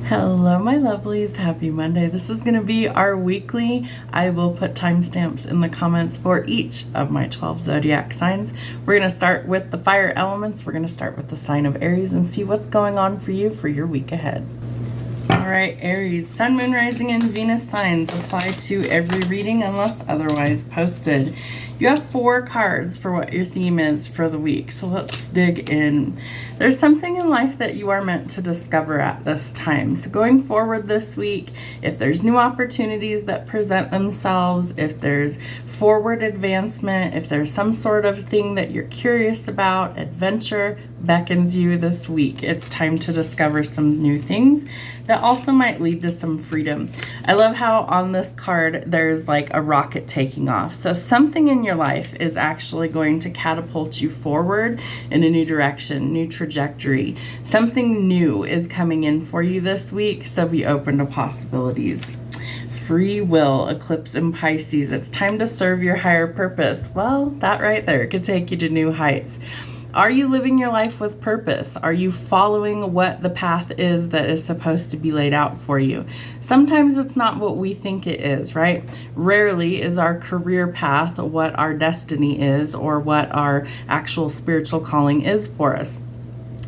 Hello, my lovelies. Happy Monday. This is going to be our weekly. I will put timestamps in the comments for each of my 12 zodiac signs. We're going to start with the fire elements. We're going to start with the sign of Aries and see what's going on for you for your week ahead. All right, Aries, Sun, Moon, Rising, and Venus signs apply to every reading unless otherwise posted. You have 4 cards for what your theme is for the week, so let's dig in. There's something in life that you are meant to discover at this time. So going forward this week, if there's new opportunities that present themselves, if there's forward advancement, if there's some sort of thing that you're curious about, adventure beckons you this week. It's time to discover some new things that also might lead to some freedom. I love how on this card there's like a rocket taking off. So something in your life is actually going to catapult you forward in a new direction, new trajectory. Something new is coming in for you this week, so be open to possibilities. Free will, eclipse in Pisces. It's time to serve your higher purpose. Well, that right there could take you to new heights. Are you living your life with purpose? Are you following what the path is that is supposed to be laid out for you? Sometimes it's not what we think it is, right? Rarely is our career path what our destiny is or what our actual spiritual calling is for us.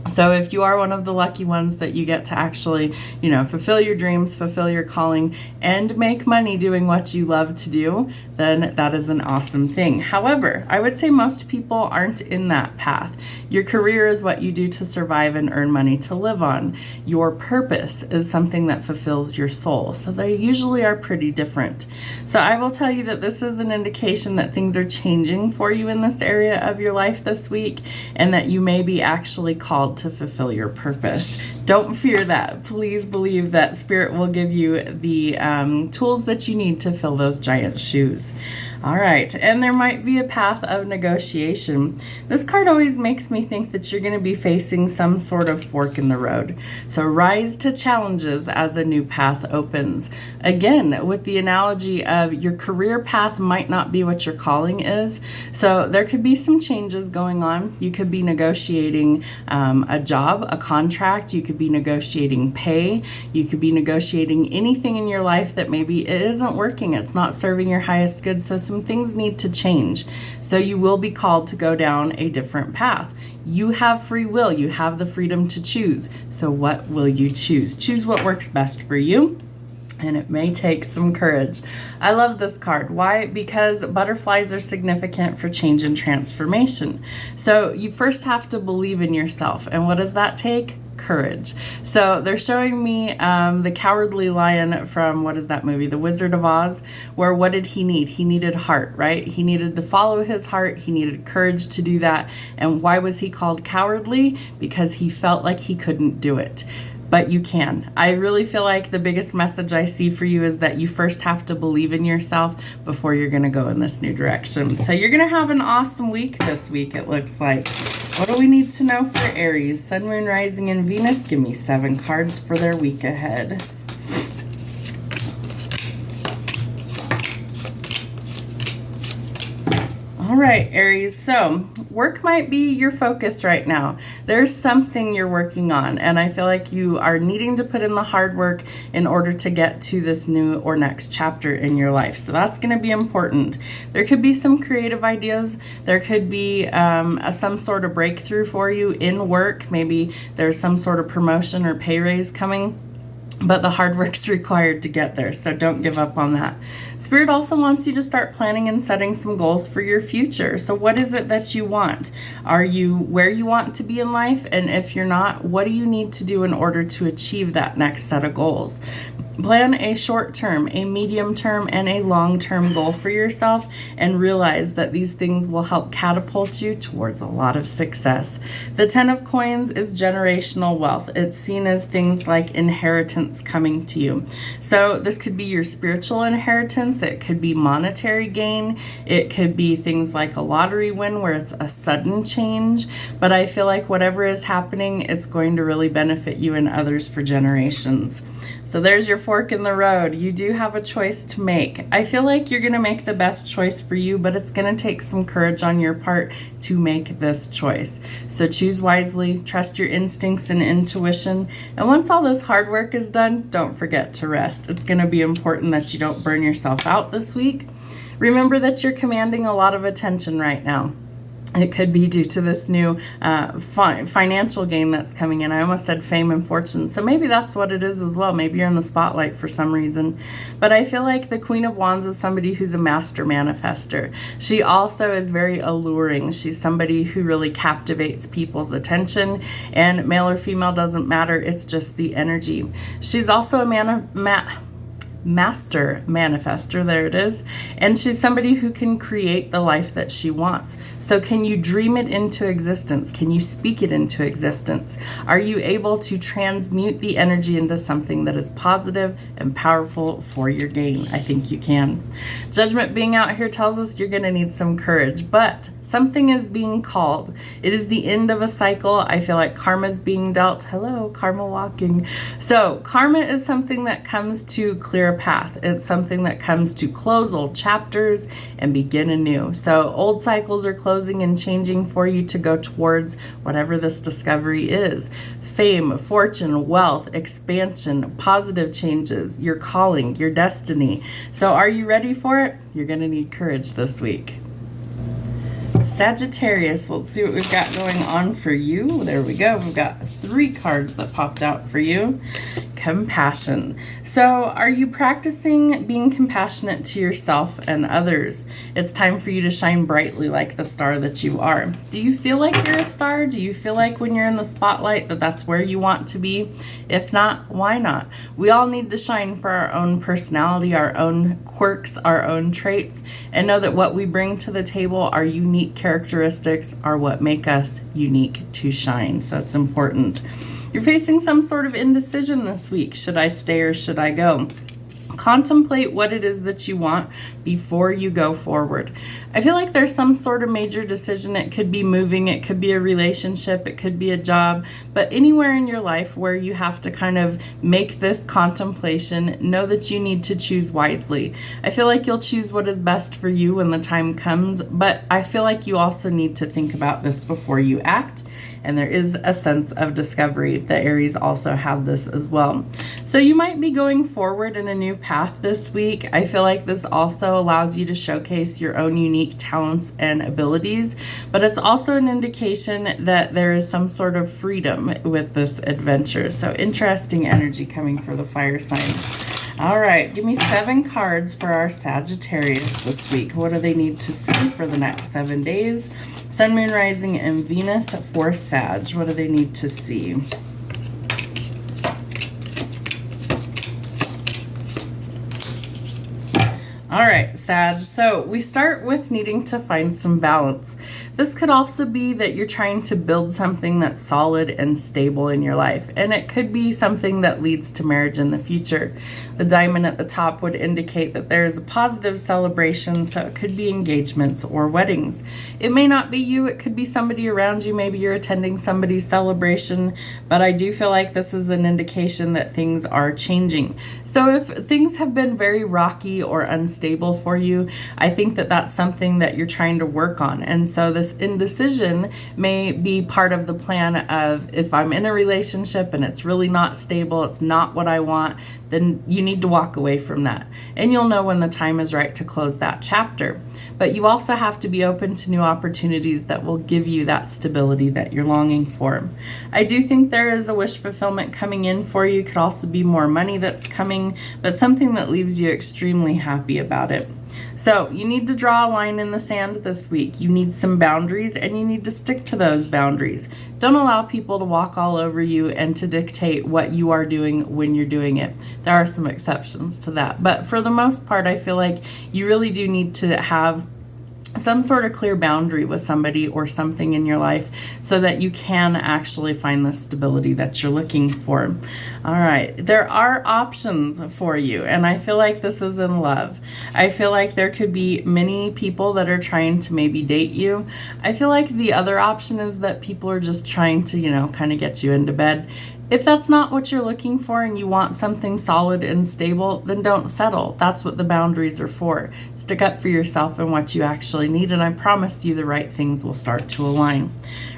So if you are one of the lucky ones that you get to actually, fulfill your dreams, fulfill your calling, and make money doing what you love to do, then that is an awesome thing. However, I would say most people aren't in that path. Your career is what you do to survive and earn money to live on. Your purpose is something that fulfills your soul. So they usually are pretty different. So I will tell you that this is an indication that things are changing for you in this area of your life this week, and that you may be actually called to fulfill your purpose. Don't fear that. Please believe that Spirit will give you the tools that you need to fill those giant shoes. All right, and there might be a path of negotiation. This card always makes me think that you're going to be facing some sort of fork in the road. So rise to challenges as a new path opens. Again, with the analogy of your career path might not be what your calling is. So there could be some changes going on. You could be negotiating a job, a contract. You could be negotiating pay. You could be negotiating anything in your life that maybe it isn't working. It's not serving your highest good. So some things need to change. So you will be called to go down a different path. You have free will. You have the freedom to choose. So what will you choose? Choose what works best for you. And it may take some courage. I love this card. Why? Because butterflies are significant for change and transformation. So you first have to believe in yourself. And what does that take? Courage. So they're showing me the Cowardly Lion from, what is that movie? The Wizard of Oz, where what did he need? He needed heart, right? He needed to follow his heart. He needed courage to do that. And why was he called cowardly? Because he felt like he couldn't do it. But you can. I really feel like the biggest message I see for you is that you first have to believe in yourself before you're going to go in this new direction. So you're going to have an awesome week this week, it looks like. What do we need to know for Aries? Sun, Moon, Rising, and Venus. Give me 7 cards for their week ahead. All right, Aries, so work might be your focus right now. There's something you're working on, and I feel like you are needing to put in the hard work in order to get to this new or next chapter in your life. So that's going to be important. There could be some creative ideas. There could be some sort of breakthrough for you in work. Maybe there's some sort of promotion or pay raise coming. But the hard work's required to get there, so don't give up on that. Spirit also wants you to start planning and setting some goals for your future. So what is it that you want? Are you where you want to be in life? And if you're not, what do you need to do in order to achieve that next set of goals? Plan a short-term, a medium-term, and a long-term goal for yourself, and realize that these things will help catapult you towards a lot of success. The 10 of Coins is generational wealth. It's seen as things like inheritance coming to you. So this could be your spiritual inheritance. It could be monetary gain. It could be things like a lottery win where it's a sudden change. But I feel like whatever is happening, it's going to really benefit you and others for generations. So there's your fork in the road. You do have a choice to make. I feel like you're going to make the best choice for you, but it's going to take some courage on your part to make this choice. So choose wisely, trust your instincts and intuition, and once all this hard work is done, don't forget to rest. It's going to be important that you don't burn yourself out this week. Remember that you're commanding a lot of attention right now. It could be due to this new financial gain that's coming in. I almost said fame and fortune. So maybe that's what it is as well. Maybe you're in the spotlight for some reason. But I feel like the Queen of Wands is somebody who's a master manifester. She also is very alluring. She's somebody who really captivates people's attention. And male or female doesn't matter. It's just the energy. She's also a master manifester, there it is, and she's somebody who can create the life that she wants. So can you dream it into existence? Can you speak it into existence? Are you able to transmute the energy into something that is positive and powerful for your gain? I think you can. Judgment being out here tells us you're going to need some courage, but something is being called. It is the end of a cycle. I feel like karma is being dealt. Hello, karma walking. So karma is something that comes to clear a path. It's something that comes to close old chapters and begin anew. So old cycles are closing and changing for you to go towards whatever this discovery is. Fame, fortune, wealth, expansion, positive changes, your calling, your destiny. So are you ready for it? You're going to need courage this week. Sagittarius, let's see what we've got going on for you. There we go. We've got 3 cards that popped out for you. Compassion. So are you practicing being compassionate to yourself and others? It's time for you to shine brightly like the star that you are. Do you feel like you're a star? Do you feel like when you're in the spotlight that that's where you want to be? If not, why not? We all need to shine for our own personality, our own quirks, our own traits, and know that what we bring to the table, our unique characteristics, are what make us unique to shine. So it's important. You're facing some sort of indecision this week. Should I stay or should I go? Contemplate what it is that you want before you go forward. I feel like there's some sort of major decision. It could be moving, it could be a relationship, it could be a job, but anywhere in your life where you have to kind of make this contemplation, know that you need to choose wisely. I feel like you'll choose what is best for you when the time comes, but I feel like you also need to think about this before you act. And there is a sense of discovery. The Aries also have this as well. So you might be going forward in a new path this week. I feel like this also allows you to showcase your own unique talents and abilities, but it's also an indication that there is some sort of freedom with this adventure. So interesting energy coming for the fire signs. All right, give me 7 cards for our Sagittarius this week. What do they need to see for the next 7 days? Sun, Moon, Rising, and Venus for Sag. What do they need to see? All right, Sag. So we start with needing to find some balance. This could also be that you're trying to build something that's solid and stable in your life, and it could be something that leads to marriage in the future. The diamond at the top would indicate that there is a positive celebration, so it could be engagements or weddings. It may not be you, it could be somebody around you. Maybe you're attending somebody's celebration, but I do feel like this is an indication that things are changing. So if things have been very rocky or unstable for you, I think that that's something that you're trying to work on. And so this indecision may be part of the plan of, if I'm in a relationship and it's really not stable, it's not what I want, then you need to walk away from that. And you'll know when the time is right to close that chapter. But you also have to be open to new opportunities that will give you that stability that you're longing for. I do think there is a wish fulfillment coming in for you. Could also be more money that's coming, but something that leaves you extremely happy about it. So you need to draw a line in the sand this week. You need some boundaries, and you need to stick to those boundaries. Don't allow people to walk all over you and to dictate what you are doing when you're doing it. There are some exceptions to that, but for the most part, I feel like you really do need to have some sort of clear boundary with somebody or something in your life so that you can actually find the stability that you're looking for. All right, there are options for you, and I feel like this is in love. I feel like there could be many people that are trying to maybe date you. I feel like the other option is that people are just trying to, kind of get you into bed. If that's not what you're looking for and you want something solid and stable, then don't settle. That's what the boundaries are for. Stick up for yourself and what you actually need, and I promise you the right things will start to align.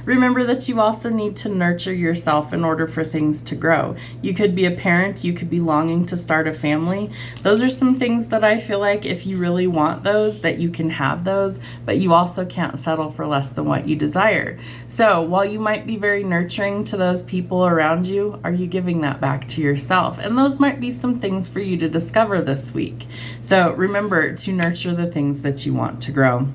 Remember that you also need to nurture yourself in order for things to grow. You could be a parent, you could be longing to start a family. Those are some things that I feel like if you really want those, that you can have those, but you also can't settle for less than what you desire. So while you might be very nurturing to those people around you, are you giving that back to yourself? And those might be some things for you to discover this week. So remember to nurture the things that you want to grow.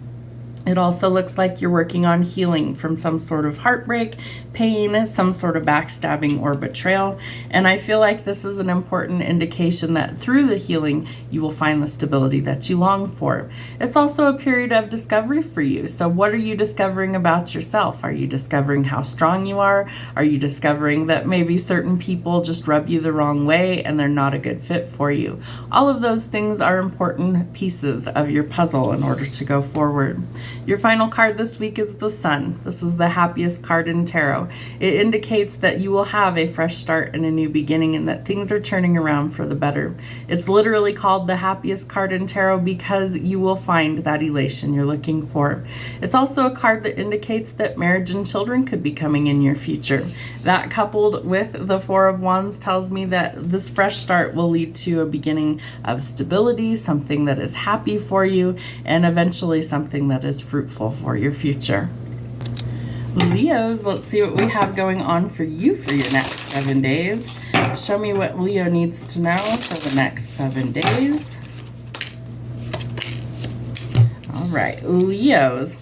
It also looks like you're working on healing from some sort of heartbreak, pain, some sort of backstabbing or betrayal. And I feel like this is an important indication that through the healing, you will find the stability that you long for. It's also a period of discovery for you. So what are you discovering about yourself? Are you discovering how strong you are? Are you discovering that maybe certain people just rub you the wrong way and they're not a good fit for you? All of those things are important pieces of your puzzle in order to go forward. Your final card this week is the Sun. This is the happiest card in tarot. It indicates that you will have a fresh start and a new beginning and that things are turning around for the better. It's literally called the happiest card in tarot because you will find that elation you're looking for. It's also a card that indicates that marriage and children could be coming in your future. That coupled with the Four of Wands tells me that this fresh start will lead to a beginning of stability, something that is happy for you, and eventually something that is fruitful for your future. Leos, let's see what we have going on for you for your next 7 days. Show me what Leo needs to know for the next 7 days. All right, Leos.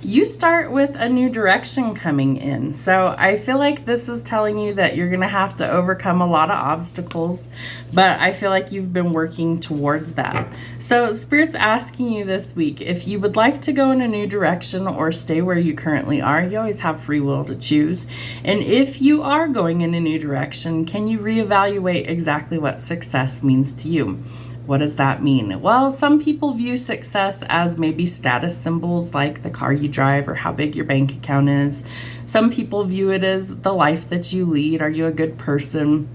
You start with a new direction coming in. So I feel like this is telling you that you're going to have to overcome a lot of obstacles, but I feel like you've been working towards that. So Spirit's asking you this week, if you would like to go in a new direction or stay where you currently are, you always have free will to choose. And if you are going in a new direction, can you reevaluate exactly what success means to you? What does that mean? Well, some people view success as maybe status symbols like the car you drive or how big your bank account is. Some people view it as the life that you lead. Are you a good person?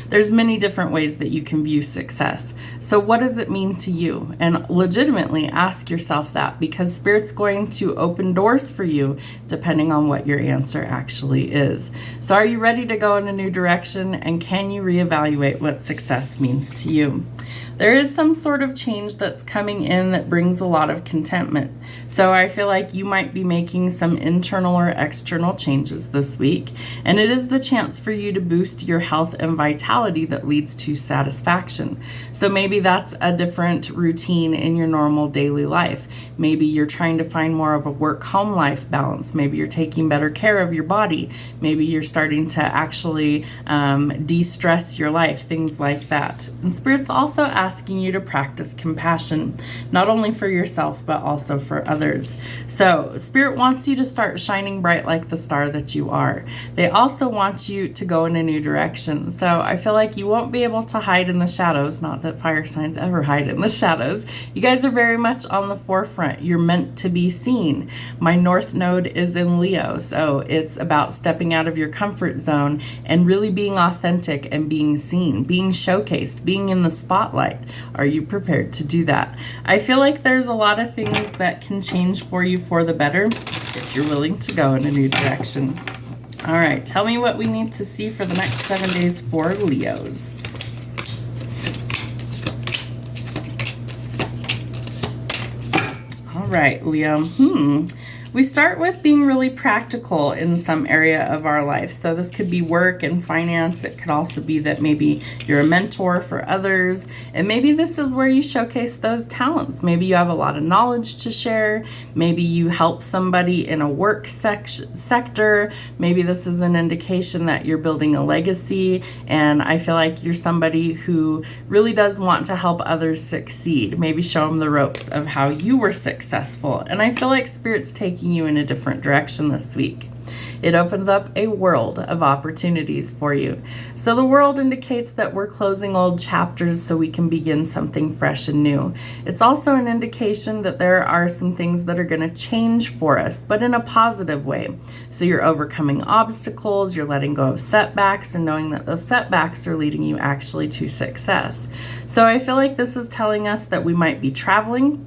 There's many different ways that you can view success. So what does it mean to you? And legitimately ask yourself that, because Spirit's going to open doors for you depending on what your answer actually is. So are you ready to go in a new direction, and can you reevaluate what success means to you? There is some sort of change that's coming in that brings a lot of contentment. So I feel like you might be making some internal or external changes this week, and it is the chance for you to boost your health and vitality that leads to satisfaction. So maybe that's a different routine in your normal daily life. Maybe you're trying to find more of a work-home life balance. Maybe you're taking better care of your body. Maybe you're starting to actually de-stress your life, things like that. And Spirit's also asking you to practice compassion, not only for yourself, but also for others. So Spirit wants you to start shining bright like the star that you are. They also want you to go in a new direction. So I feel like you won't be able to hide in the shadows. Not that fire signs ever hide in the shadows. You guys are very much on the forefront. You're meant to be seen. My North Node is in Leo, so it's about stepping out of your comfort zone and really being authentic and being seen, being showcased, being in the spotlight. Are you prepared to do that? I feel like there's a lot of things that can change for you for the better if you're willing to go in a new direction. All right, tell me what we need to see for the next 7 days for Leos. All right, Leo. We start with being really practical in some area of our life. So this could be work and finance. It could also be that maybe you're a mentor for others. And maybe this is where you showcase those talents. Maybe you have a lot of knowledge to share. Maybe you help somebody in a work sector. Maybe this is an indication that you're building a legacy. And I feel like you're somebody who really does want to help others succeed. Maybe show them the ropes of how you were successful. And I feel like Spirit's taking you in a different direction this week. It opens up a world of opportunities for you. So the world indicates that we're closing old chapters so we can begin something fresh and new. It's also an indication that there are some things that are going to change for us, but in a positive way. So you're overcoming obstacles, you're letting go of setbacks, and knowing that those setbacks are leading you actually to success. So I feel like this is telling us that we might be traveling.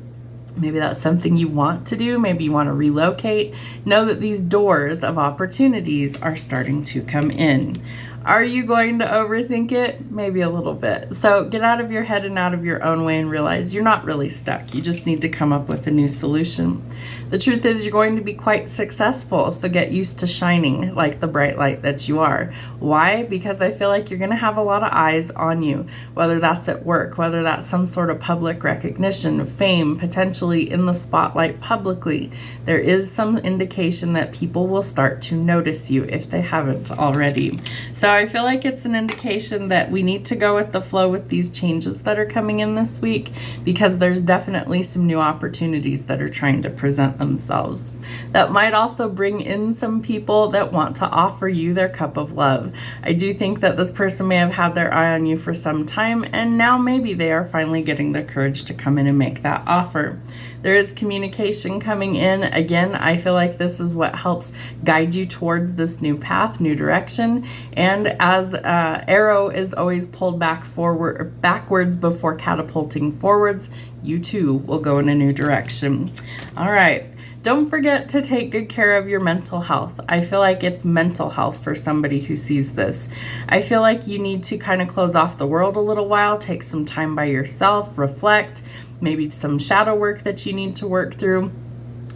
Maybe that's something you want to do. Maybe you want to relocate. Know that these doors of opportunities are starting to come in. Are you going to overthink it? Maybe a little bit. So get out of your head and out of your own way and realize you're not really stuck. You just need to come up with a new solution. The truth is you're going to be quite successful, so get used to shining like the bright light that you are. Why? Because I feel like you're going to have a lot of eyes on you, whether that's at work, whether that's some sort of public recognition, fame, potentially in the spotlight publicly. There is some indication that people will start to notice you if they haven't already. So I feel like it's an indication that we need to go with the flow with these changes that are coming in this week, because there's definitely some new opportunities that are trying to present themselves. That might also bring in some people that want to offer you their cup of love. I do think that this person may have had their eye on you for some time, and now maybe they are finally getting the courage to come in and make that offer. There is communication coming in. Again, I feel like this is what helps guide you towards this new path, new direction. And as arrow is always pulled backwards before catapulting forwards, you too will go in a new direction. All right. Don't forget to take good care of your mental health. I feel like it's mental health for somebody who sees this. I feel like you need to kind of close off the world a little while, take some time by yourself, reflect, maybe some shadow work that you need to work through.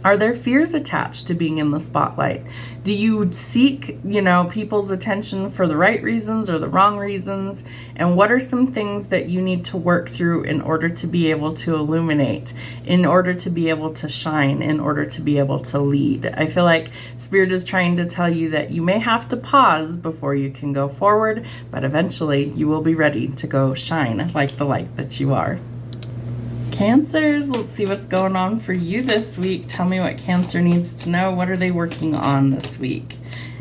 Are there fears attached to being in the spotlight? Do you seek, people's attention for the right reasons or the wrong reasons? And what are some things that you need to work through in order to be able to illuminate, in order to be able to shine, in order to be able to lead? I feel like Spirit is trying to tell you that you may have to pause before you can go forward, but eventually you will be ready to go shine like the light that you are. Cancers, let's see what's going on for you this week. Tell me what Cancer needs to know. What are they working on this week?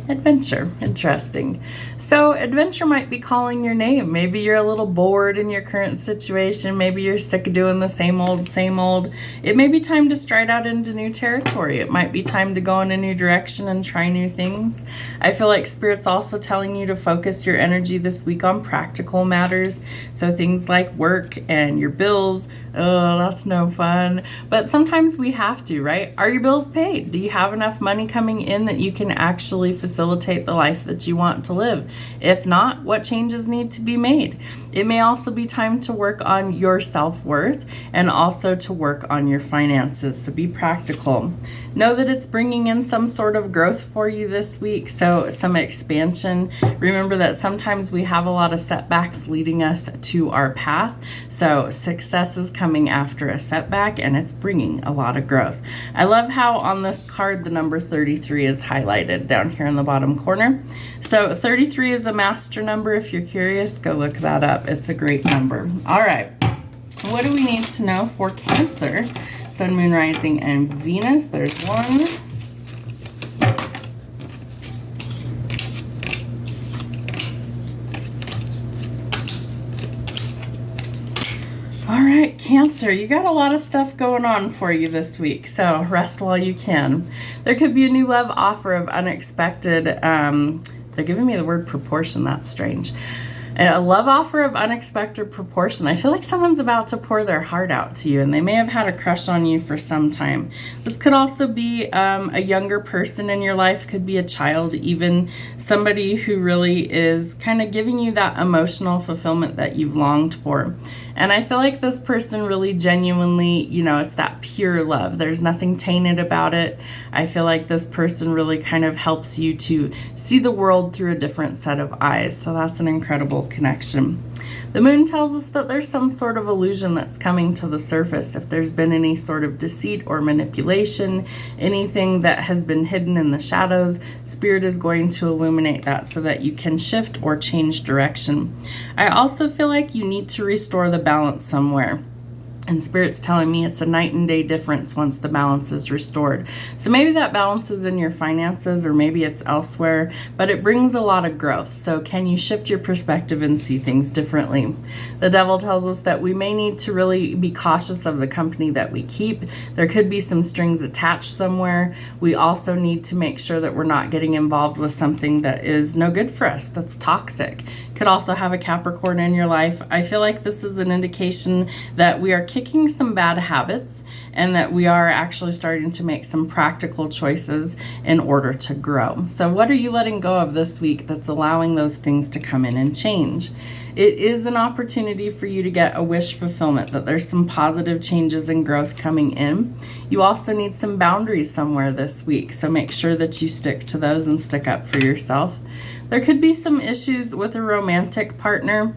Adventure, interesting. So adventure might be calling your name. Maybe you're a little bored in your current situation. Maybe you're sick of doing the same old. It may be time to stride out into new territory. It might be time to go in a new direction and try new things. I feel like Spirit's also telling you to focus your energy this week on practical matters. So things like work and your bills. Oh, that's no fun. But sometimes we have to, right? Are your bills paid? Do you have enough money coming in that you can actually facilitate the life that you want to live? If not, what changes need to be made? It may also be time to work on your self-worth and also to work on your finances. So be practical. Know that it's bringing in some sort of growth for you this week. So some expansion. Remember that sometimes we have a lot of setbacks leading us to our path. So success is coming after a setback, and it's bringing a lot of growth. I love how on this card the number 33 is highlighted down here in the bottom corner. So 33 is a master number. If you're curious, go look that up. It's a great number. All right. What do we need to know for Cancer? Sun, Moon, Rising, and Venus. There's one. All right, Cancer, you got a lot of stuff going on for you this week, so rest while you can. There could be a new love offer of unexpected, they're giving me the word proportion, that's strange. A love offer of unexpected proportion. I feel like someone's about to pour their heart out to you, and they may have had a crush on you for some time. This could also be a younger person in your life, could be a child, even somebody who really is kind of giving you that emotional fulfillment that you've longed for. And I feel like this person really genuinely, it's that pure love. There's nothing tainted about it. I feel like this person really kind of helps you to see the world through a different set of eyes. So that's an incredible connection. The moon tells us that there's some sort of illusion that's coming to the surface. If there's been any sort of deceit or manipulation, anything that has been hidden in the shadows, Spirit is going to illuminate that so that you can shift or change direction. I also feel like you need to restore the balance somewhere. And Spirit's telling me it's a night and day difference once the balance is restored. So maybe that balance is in your finances, or maybe it's elsewhere, but it brings a lot of growth. So can you shift your perspective and see things differently? The devil tells us that we may need to really be cautious of the company that we keep. There could be some strings attached somewhere. We also need to make sure that we're not getting involved with something that is no good for us, that's toxic. Could also have a Capricorn in your life. I feel like this is an indication that we are kicking some bad habits and that we are actually starting to make some practical choices in order to grow. So what are you letting go of this week that's allowing those things to come in and change? It is an opportunity for you to get a wish fulfillment, that there's some positive changes and growth coming in. You also need some boundaries somewhere this week, so make sure that you stick to those and stick up for yourself. There could be some issues with a romantic partner.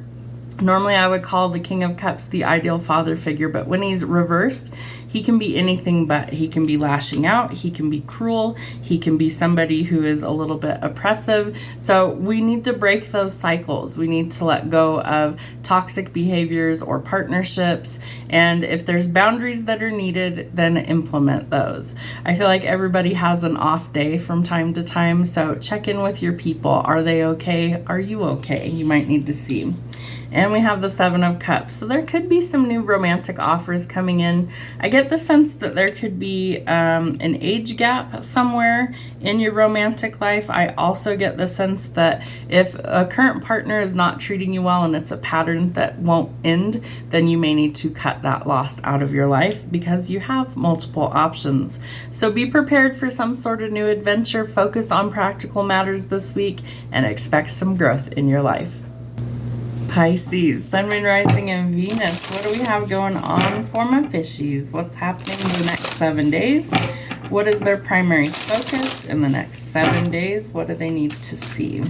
Normally I would call the King of Cups the ideal father figure, but when he's reversed, he can be anything but. He can be lashing out, he can be cruel, he can be somebody who is a little bit oppressive. So we need to break those cycles. We need to let go of toxic behaviors or partnerships, and if there's boundaries that are needed, then implement those. I feel like everybody has an off day from time to time, so check in with your people. Are they okay? Are you okay? You might need to see. And we have the Seven of Cups. So there could be some new romantic offers coming in. I get the sense that there could be an age gap somewhere in your romantic life. I also get the sense that if a current partner is not treating you well and it's a pattern that won't end, then you may need to cut that loss out of your life because you have multiple options. So be prepared for some sort of new adventure. Focus on practical matters this week and expect some growth in your life. Pisces, Sun, Moon, Rising, and Venus. What do we have going on for my fishies? What's happening in the next 7 days? What is their primary focus in the next 7 days? What do they need to see?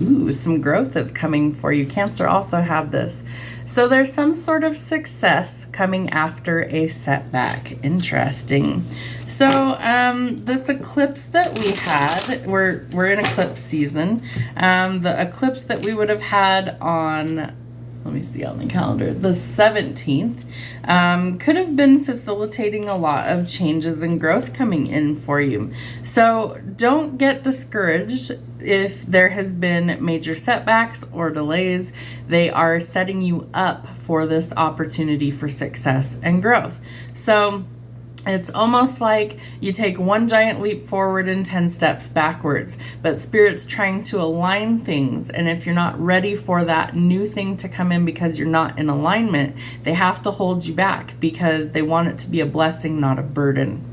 Ooh, some growth is coming for you. Cancer also had this. So there's some sort of success coming after a setback. Interesting. So this eclipse that we had, we're in eclipse season. The eclipse that we would have had on, let me see on the calendar, the 17th, could have been facilitating a lot of changes and growth coming in for you. So don't get discouraged if there has been major setbacks or delays. They are setting you up for this opportunity for success and growth. So it's almost like you take one giant leap forward and 10 steps backwards, but Spirit's trying to align things. And if you're not ready for that new thing to come in because you're not in alignment, they have to hold you back because they want it to be a blessing, not a burden.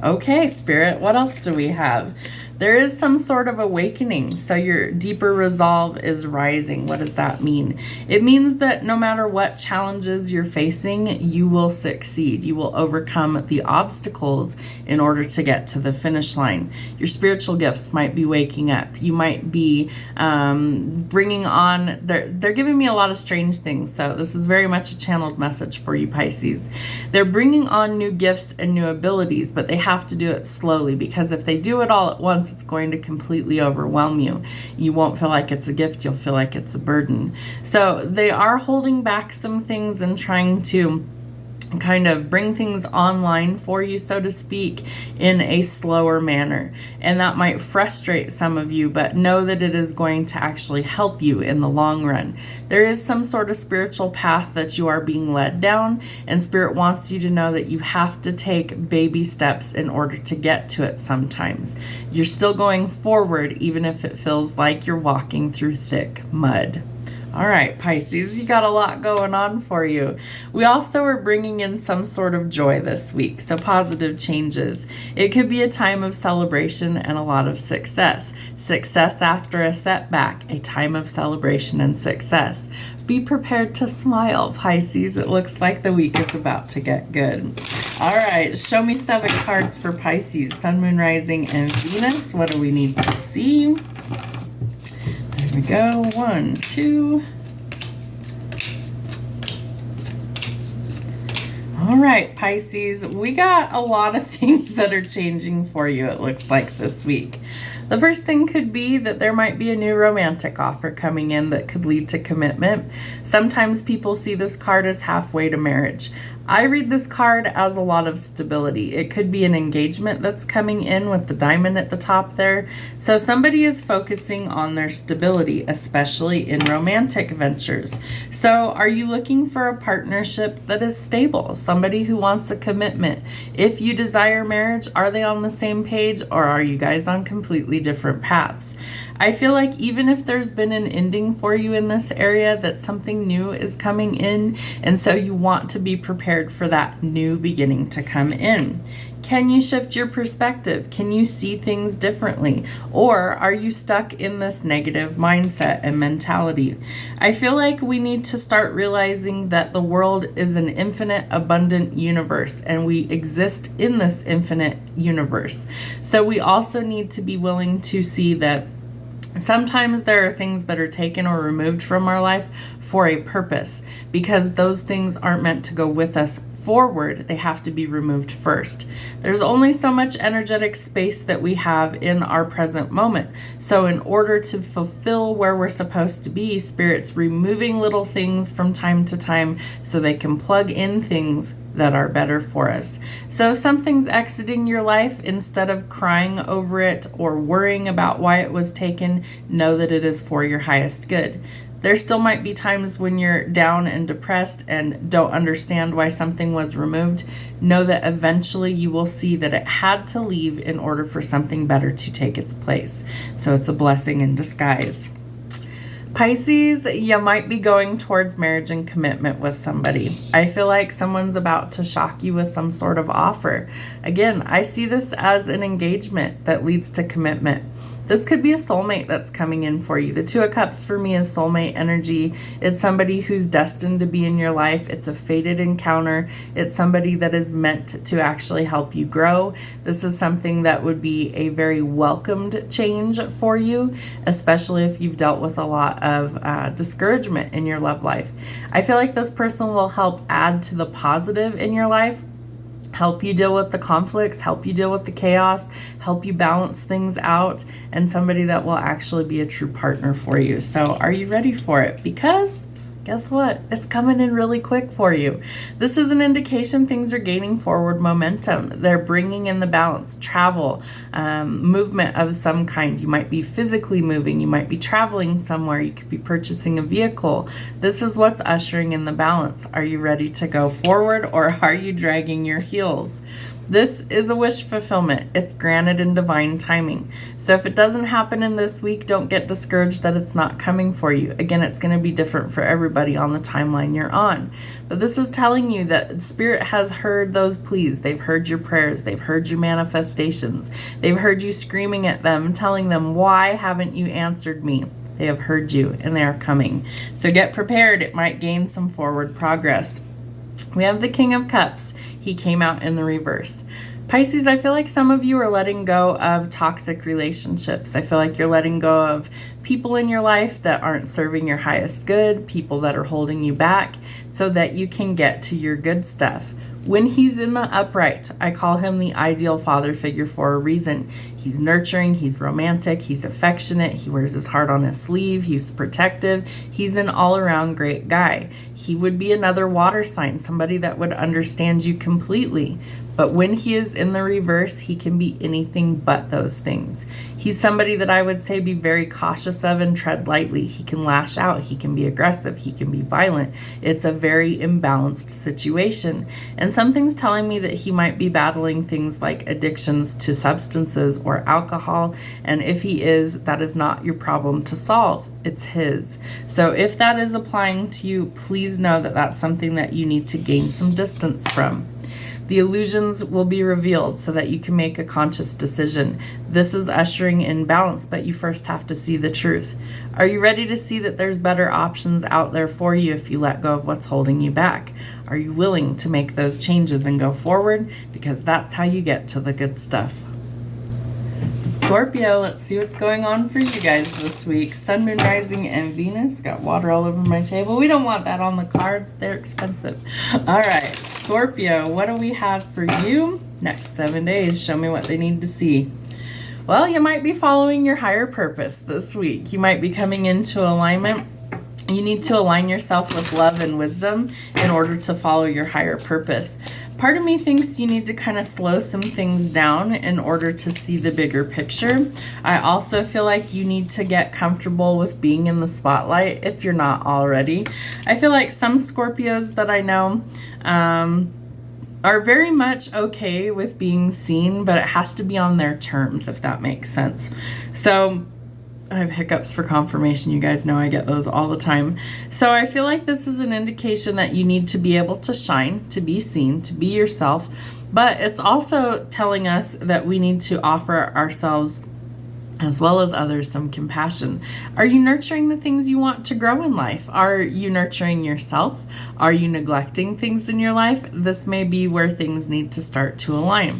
Okay, Spirit, what else do we have? There is some sort of awakening. So your deeper resolve is rising. What does that mean? It means that no matter what challenges you're facing, you will succeed. You will overcome the obstacles in order to get to the finish line. Your spiritual gifts might be waking up. You might be bringing on, they're giving me a lot of strange things. So this is very much a channeled message for you, Pisces. They're bringing on new gifts and new abilities, but they have to do it slowly, because if they do it all at once, it's going to completely overwhelm you. You won't feel like it's a gift, you'll feel like it's a burden. So they are holding back some things and trying to kind of bring things online for you, so to speak, in a slower manner. And that might frustrate some of you, but know that it is going to actually help you in the long run. There is some sort of spiritual path that you are being led down, and Spirit wants you to know that you have to take baby steps in order to get to it sometimes. You're still going forward, even if it feels like you're walking through thick mud. All right, Pisces, you got a lot going on for you. We also are bringing in some sort of joy this week, so positive changes. It could be a time of celebration and a lot of success. Success after a setback, a time of celebration and success. Be prepared to smile, Pisces. It looks like the week is about to get good. All right, show me 7 cards for Pisces, Sun, Moon, Rising, and Venus. What do we need to see? There we go. 1, 2. All right, Pisces, we got a lot of things that are changing for you, it looks like, this week. The first thing could be that there might be a new romantic offer coming in that could lead to commitment. Sometimes people see this card as halfway to marriage. I read this card as a lot of stability. It could be an engagement that's coming in with the diamond at the top there. So somebody is focusing on their stability, especially in romantic ventures. So are you looking for a partnership that is stable? Somebody who wants a commitment? If you desire marriage, are they on the same page, or are you guys on completely different paths? I feel like even if there's been an ending for you in this area, that something new is coming in, and so you want to be prepared for that new beginning to come in. Can you shift your perspective? Can you see things differently? Or are you stuck in this negative mindset and mentality? I feel like we need to start realizing that the world is an infinite, abundant universe, and we exist in this infinite universe. So we also need to be willing to see that sometimes there are things that are taken or removed from our life for a purpose, because those things aren't meant to go with us forward. They have to be removed first. There's only so much energetic space that we have in our present moment. So in order to fulfill where we're supposed to be, Spirit's removing little things from time to time so they can plug in things that are better for us. So if something's exiting your life, instead of crying over it or worrying about why it was taken, know that it is for your highest good. There still might be times when you're down and depressed and don't understand why something was removed. Know that eventually you will see that it had to leave in order for something better to take its place. So it's a blessing in disguise. Pisces, you might be going towards marriage and commitment with somebody. I feel like someone's about to shock you with some sort of offer. Again, I see this as an engagement that leads to commitment. This could be a soulmate that's coming in for you. The Two of Cups for me is soulmate energy. It's somebody who's destined to be in your life. It's a fated encounter. It's somebody that is meant to actually help you grow. This is something that would be a very welcomed change for you, especially if you've dealt with a lot of discouragement in your love life. I feel like this person will help add to the positive in your life, help you deal with the conflicts, help you deal with the chaos, help you balance things out, and somebody that will actually be a true partner for you. So are you ready for it? Because guess what? It's coming in really quick for you. This is an indication things are gaining forward momentum. They're bringing in the balance, travel, movement of some kind. You might be physically moving. You might be traveling somewhere. You could be purchasing a vehicle. This is what's ushering in the balance. Are you ready to go forward, or are you dragging your heels? This is a wish fulfillment. It's granted in divine timing. So if it doesn't happen in this week, don't get discouraged that it's not coming for you. Again, it's going to be different for everybody on the timeline you're on. But this is telling you that Spirit has heard those pleas. They've heard your prayers. They've heard your manifestations. They've heard you screaming at them, telling them, why haven't you answered me? They have heard you, and they are coming. So get prepared. It might gain some forward progress. We have the King of Cups. He came out in the reverse. Pisces, I feel like some of you are letting go of toxic relationships. I feel like you're letting go of people in your life that aren't serving your highest good, people that are holding you back, so that you can get to your good stuff. When he's in the upright, I call him the ideal father figure for a reason. He's nurturing, he's romantic, he's affectionate, he wears his heart on his sleeve, he's protective, he's an all-around great guy. He would be another water sign, somebody that would understand you completely. But when he is in the reverse, he can be anything but those things. He's somebody that I would say be very cautious of and tread lightly. He can lash out, he can be aggressive, he can be violent. It's a very imbalanced situation. And something's telling me that he might be battling things like addictions to substances or alcohol. And if he is, that is not your problem to solve. It's his. So if that is applying to you, please know that that's something that you need to gain some distance from. The illusions will be revealed so that you can make a conscious decision. This is ushering in balance, but you first have to see the truth. Are you ready to see that there's better options out there for you if you let go of what's holding you back? Are you willing to make those changes and go forward? Because that's how you get to the good stuff. Scorpio, let's see what's going on for you guys this week. Sun, Moon, Rising, and Venus. Got water all over my table. We don't want that on the cards. They're expensive. All right, Scorpio, what do we have for you? Next 7 days. Show me what they need to see. Well, you might be following your higher purpose this week. You might be coming into alignment You need to align yourself with love and wisdom in order to follow your higher purpose. Part of me thinks you need to kind of slow some things down in order to see the bigger picture. I also feel like you need to get comfortable with being in the spotlight if you're not already. I feel like some Scorpios that I know are very much okay with being seen, but it has to be on their terms, if that makes sense. So I have hiccups for confirmation. You guys know I get those all the time. So I feel like this is an indication that you need to be able to shine, to be seen, to be yourself. But it's also telling us that we need to offer ourselves as well as others some compassion. Are you nurturing the things you want to grow in life? Are you nurturing yourself? Are you neglecting things in your life? This may be where things need to start to align.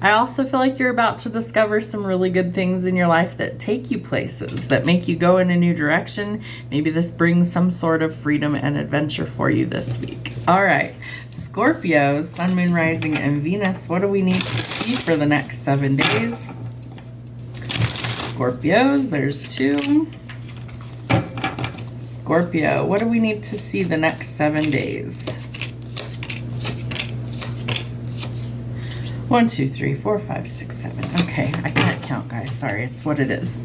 I also feel like you're about to discover some really good things in your life that take you places, that make you go in a new direction. Maybe this brings some sort of freedom and adventure for you this week. All right, Scorpio, Sun, Moon, Rising, and Venus. What do we need to see for the next 7 days? Scorpios, there's 2. Scorpio, what do we need to see the next 7 days? 1, 2, 3, 4, 5, 6, 7. Okay, I can't count, guys. Sorry, it's what it is.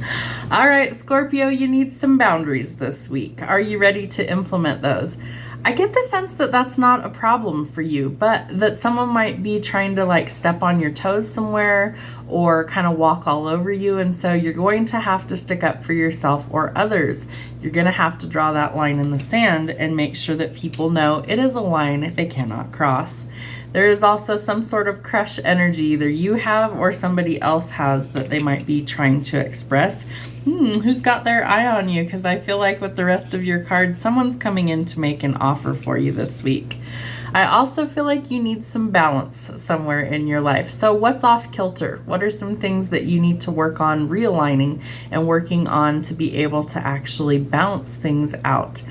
All right, Scorpio, you need some boundaries this week. Are you ready to implement those? I get the sense that that's not a problem for you, but that someone might be trying to like step on your toes somewhere or kind of walk all over you. And so you're going to have to stick up for yourself or others. You're going to have to draw that line in the sand and make sure that people know it is a line they cannot cross. There is also some sort of crush energy either you have or somebody else has that they might be trying to express. Who's got their eye on you? Because I feel like with the rest of your cards, someone's coming in to make an offer for you this week. I also feel like you need some balance somewhere in your life. So what's off kilter? What are some things that you need to work on realigning and working on to be able to actually balance things out?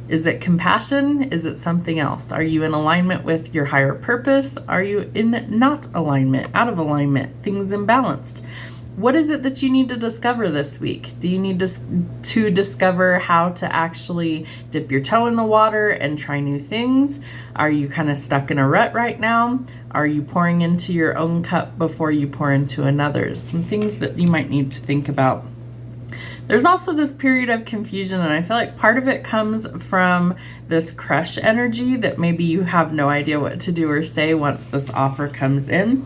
Is it compassion? Is it something else? Are you in alignment with your higher purpose? Are you in not alignment, out of alignment, things imbalanced? What is it that you need to discover this week? Do you need to discover how to actually dip your toe in the water and try new things? Are you kind of stuck in a rut right now? Are you pouring into your own cup before you pour into another's? Some things that you might need to think about. There's also this period of confusion, and I feel like part of it comes from this crush energy that maybe you have no idea what to do or say once this offer comes in.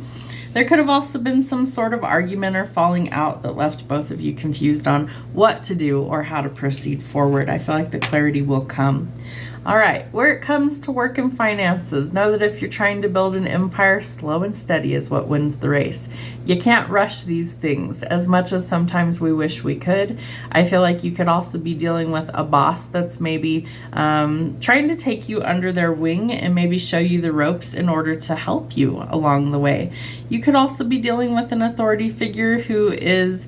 There could have also been some sort of argument or falling out that left both of you confused on what to do or how to proceed forward. I feel like the clarity will come. All right, where it comes to work and finances, know that if you're trying to build an empire, slow and steady is what wins the race. You can't rush these things as much as sometimes we wish we could. I feel like you could also be dealing with a boss that's maybe trying to take you under their wing and maybe show you the ropes in order to help you along the way. You could also be dealing with an authority figure who is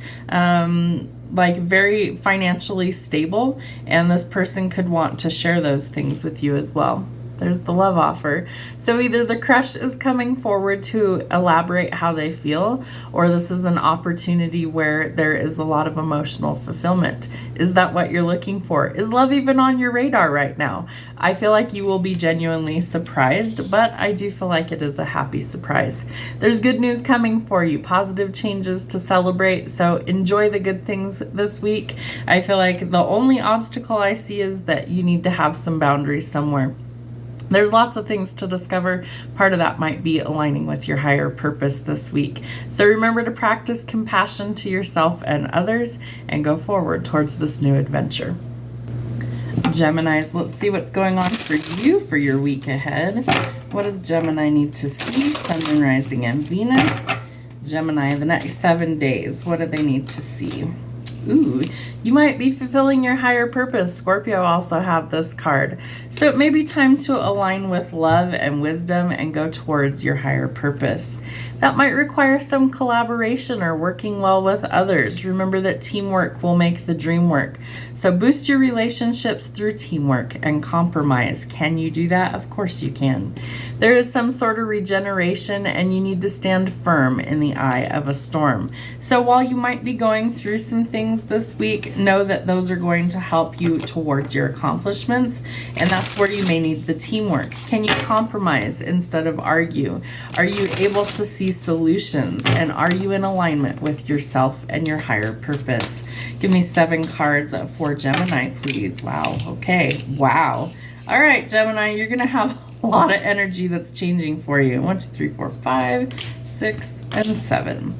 like very financially stable, and this person could want to share those things with you as well. There's the love offer. So either the crush is coming forward to elaborate how they feel, or this is an opportunity where there is a lot of emotional fulfillment. Is that what you're looking for? Is love even on your radar right now? I feel like you will be genuinely surprised, but I do feel like it is a happy surprise. There's good news coming for you, positive changes to celebrate, so enjoy the good things this week. I feel like the only obstacle I see is that you need to have some boundaries somewhere. There's lots of things to discover. Part of that might be aligning with your higher purpose this week. So remember to practice compassion to yourself and others and go forward towards this new adventure. Geminis, let's see what's going on for you for your week ahead. What does Gemini need to see? Sun, Moon, Rising, and Venus. Gemini, the next 7 days, what do they need to see? Ooh, you might be fulfilling your higher purpose. Scorpio also have this card. So it may be time to align with love and wisdom and go towards your higher purpose. That might require some collaboration or working well with others. Remember that teamwork will make the dream work. So boost your relationships through teamwork and compromise. Can you do that? Of course you can. There is some sort of regeneration, and you need to stand firm in the eye of a storm. So while you might be going through some things this week, know that those are going to help you towards your accomplishments, and that's where you may need the teamwork. Can you compromise instead of argue? Are you able to see solutions, and are you in alignment with yourself and your higher purpose? Give me 7 cards for Gemini, please. Wow. Okay. Wow. All right, Gemini, you're going to have a lot of energy that's changing for you. 1, 2, 3, 4, 5, 6, and 7.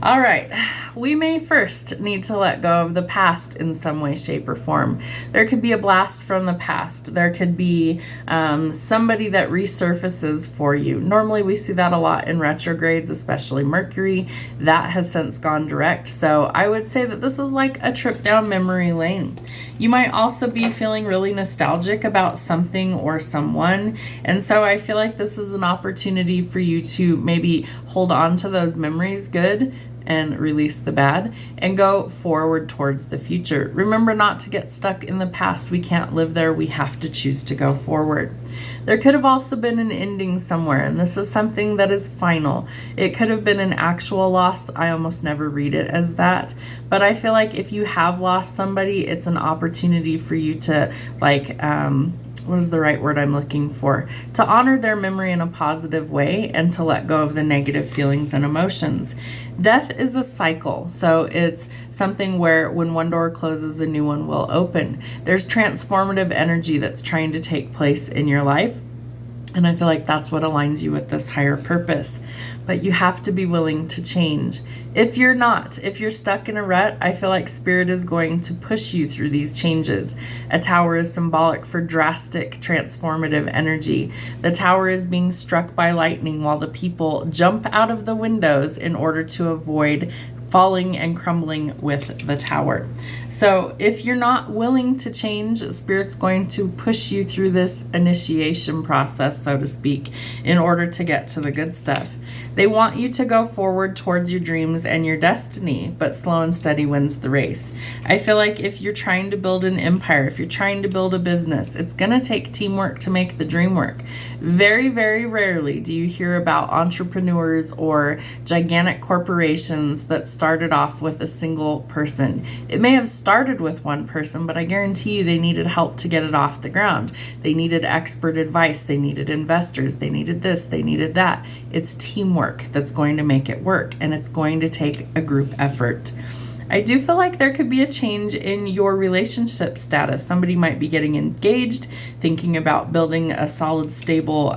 All right, we may first need to let go of the past in some way, shape, or form. There could be a blast from the past. There could be somebody that resurfaces for you. Normally we see that a lot in retrogrades, especially Mercury. That has since gone direct. So I would say that this is like a trip down memory lane. You might also be feeling really nostalgic about something or someone. And so I feel like this is an opportunity for you to maybe hold on to those memories good and release the bad and go forward towards the future. Remember not to get stuck in the past. We can't live there. We have to choose to go forward. There could have also been an ending somewhere, and this is something that is final. It could have been an actual loss. I almost never read it as that, but I feel like if you have lost somebody, it's an opportunity for you to what is the right word I'm looking for? To honor their memory in a positive way and to let go of the negative feelings and emotions. Death is a cycle, so it's something where when one door closes, a new one will open. There's transformative energy that's trying to take place in your life, and I feel like that's what aligns you with this higher purpose. But you have to be willing to change. If you're not, if you're stuck in a rut, I feel like Spirit is going to push you through these changes. A tower is symbolic for drastic, transformative energy. The tower is being struck by lightning while the people jump out of the windows in order to avoid falling and crumbling with the tower. So if you're not willing to change, Spirit's going to push you through this initiation process, so to speak, in order to get to the good stuff. They want you to go forward towards your dreams and your destiny, but slow and steady wins the race. I feel like if you're trying to build an empire, if you're trying to build a business, it's going to take teamwork to make the dream work. Very, very rarely do you hear about entrepreneurs or gigantic corporations that started off with a single person. It may have started with one person, but I guarantee you they needed help to get it off the ground. They needed expert advice. They needed investors. They needed this. They needed that. It's teamwork that's going to make it work, and it's going to take a group effort. I do feel like there could be a change in your relationship status. Somebody might be getting engaged, thinking about building a solid, stable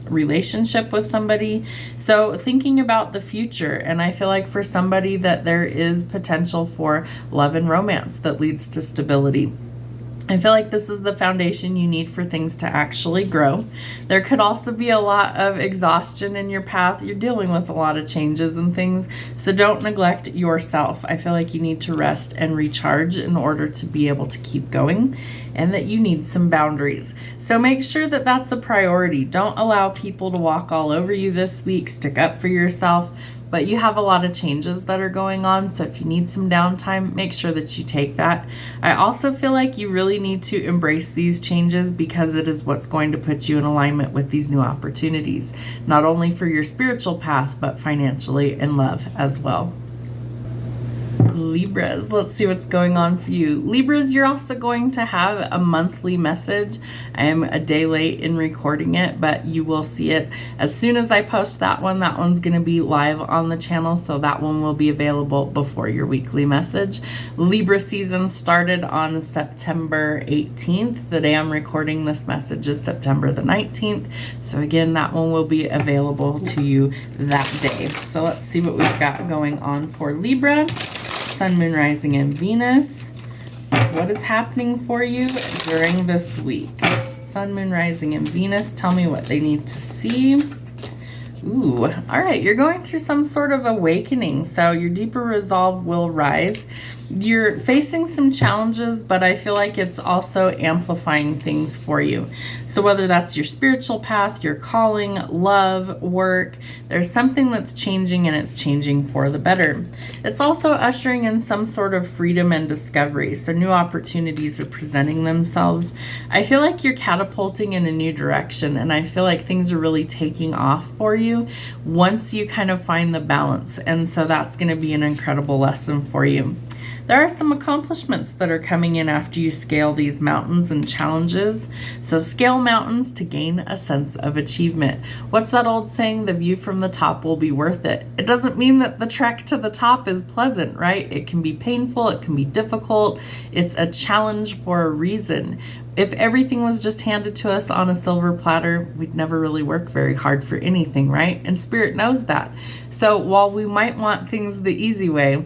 relationship with somebody. So thinking about the future, and I feel like for somebody that there is potential for love and romance that leads to stability. I feel like this is the foundation you need for things to actually grow. There could also be a lot of exhaustion in your path. You're dealing with a lot of changes and things, so don't neglect yourself. I feel like you need to rest and recharge in order to be able to keep going, and that you need some boundaries. So make sure that that's a priority. Don't allow people to walk all over you this week. Stick up for yourself. But you have a lot of changes that are going on, so if you need some downtime, make sure that you take that. I also feel like you really need to embrace these changes because it is what's going to put you in alignment with these new opportunities, not only for your spiritual path, but financially and love as well. Libras, let's see what's going on for you. Libras, you're also going to have a monthly message. I am a day late in recording it, but you will see it as soon as I post that one. That one's going to be live on the channel, so that one will be available before your weekly message. Libra season started on September 18th. The day I'm recording this message is September the 19th. So again, that one will be available to you that day. So let's see what we've got going on for Libra. Sun, Moon, Rising, and Venus. What is happening for you during this week? Sun, Moon, Rising, and Venus. Tell me what they need to see. Ooh, all right. You're going through some sort of awakening. So your deeper resolve will rise. you're facing some challenges, but I feel like it's also amplifying things for you. So whether that's your spiritual path, your calling, love, work, there's something that's changing, and it's changing for the better. It's also ushering in some sort of freedom and discovery. So new opportunities are presenting themselves. I feel like you're catapulting in a new direction, and I feel like things are really taking off for you once you kind of find the balance. And so that's going to be an incredible lesson for you. There are some accomplishments that are coming in after you scale these mountains and challenges. So scale mountains to gain a sense of achievement. What's that old saying? The view from the top will be worth it. It doesn't mean that the trek to the top is pleasant, right? It can be painful. It can be difficult. It's a challenge for a reason. If everything was just handed to us on a silver platter, we'd never really work very hard for anything, right? And Spirit knows that. So while we might want things the easy way,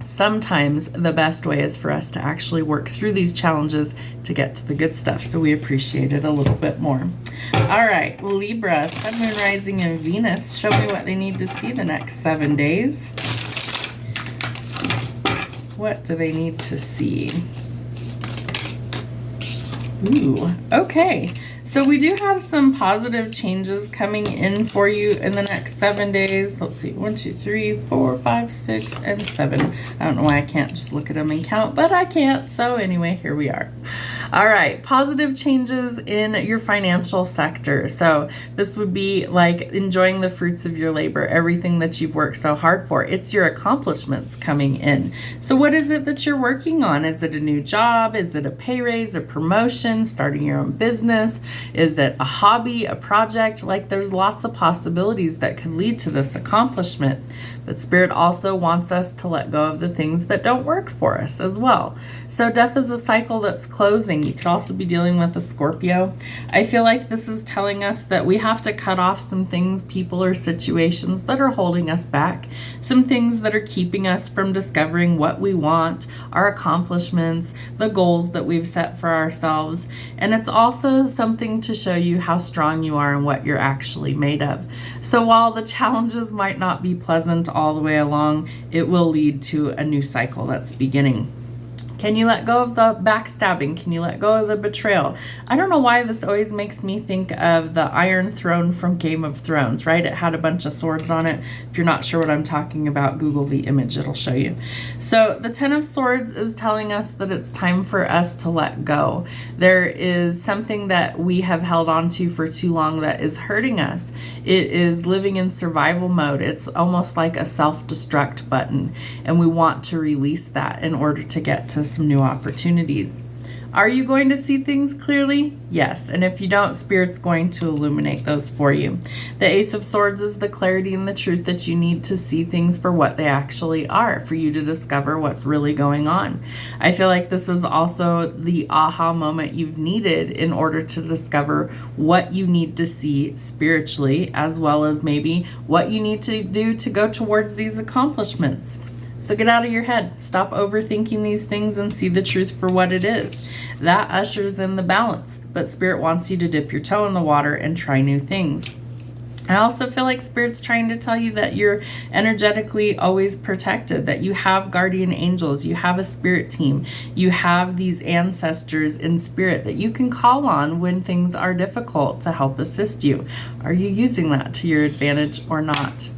sometimes the best way is for us to actually work through these challenges to get to the good stuff. So we appreciate it a little bit more. All right, Libra, Sun, Moon, Rising, and Venus. Show me what they need to see the next 7 days. What do they need to see? Ooh, okay. So we do have some positive changes coming in for you in the next 7 days. Let's see, 1, 2, 3, 4, 5, 6, and 7. I don't know why I can't just look at them and count, but I can't. So anyway, here we are. All right, positive changes in your financial sector. So this would be like enjoying the fruits of your labor, everything that you've worked so hard for. It's your accomplishments coming in. So what is it that you're working on? Is it a new job? Is it a pay raise, a promotion, starting your own business? Is it a hobby, a project? Like there's lots of possibilities that could lead to this accomplishment. But Spirit also wants us to let go of the things that don't work for us as well. So death is a cycle that's closing. You could also be dealing with a Scorpio. I feel like this is telling us that we have to cut off some things, people, or situations that are holding us back. Some things that are keeping us from discovering what we want, our accomplishments, the goals that we've set for ourselves. And it's also something to show you how strong you are and what you're actually made of. So while the challenges might not be pleasant all the way along, it will lead to a new cycle that's beginning. Can you let go of the backstabbing? Can you let go of the betrayal? I don't know why this always makes me think of the Iron Throne from Game of Thrones, right? It had a bunch of swords on it. If you're not sure what I'm talking about, Google the image, it'll show you. So the Ten of Swords is telling us that it's time for us to let go. There is something that we have held on to for too long that is hurting us. It is living in survival mode. It's almost like a self-destruct button, and we want to release that in order to get to some new opportunities. Are you going to see things clearly? Yes. And if you don't, Spirit's going to illuminate those for you. The Ace of Swords is the clarity and the truth that you need to see things for what they actually are, for you to discover what's really going on. I feel like this is also the aha moment you've needed in order to discover what you need to see spiritually, as well as maybe what you need to do to go towards these accomplishments. So get out of your head. Stop overthinking these things and see the truth for what it is. That ushers in the balance. But Spirit wants you to dip your toe in the water and try new things. I also feel like Spirit's trying to tell you that you're energetically always protected, that you have guardian angels, you have a spirit team, you have these ancestors in spirit that you can call on when things are difficult to help assist you. Are you using that to your advantage or not?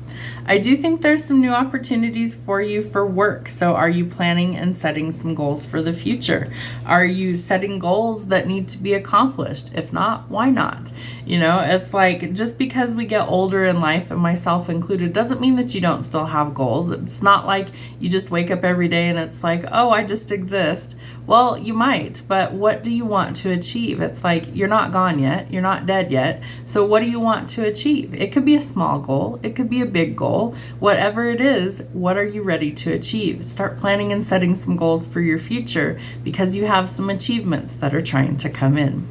I do think there's some new opportunities for you for work. So are you planning and setting some goals for the future? Are you setting goals that need to be accomplished? If not, why not? You know, it's like just because we get older in life, and myself included, doesn't mean that you don't still have goals. It's not like you just wake up every day and it's like, oh, I just exist. Well, you might, but what do you want to achieve? It's like you're not gone yet. You're not dead yet. So what do you want to achieve? It could be a small goal. It could be a big goal. Whatever it is, what are you ready to achieve? Start planning and setting some goals for your future because you have some achievements that are trying to come in.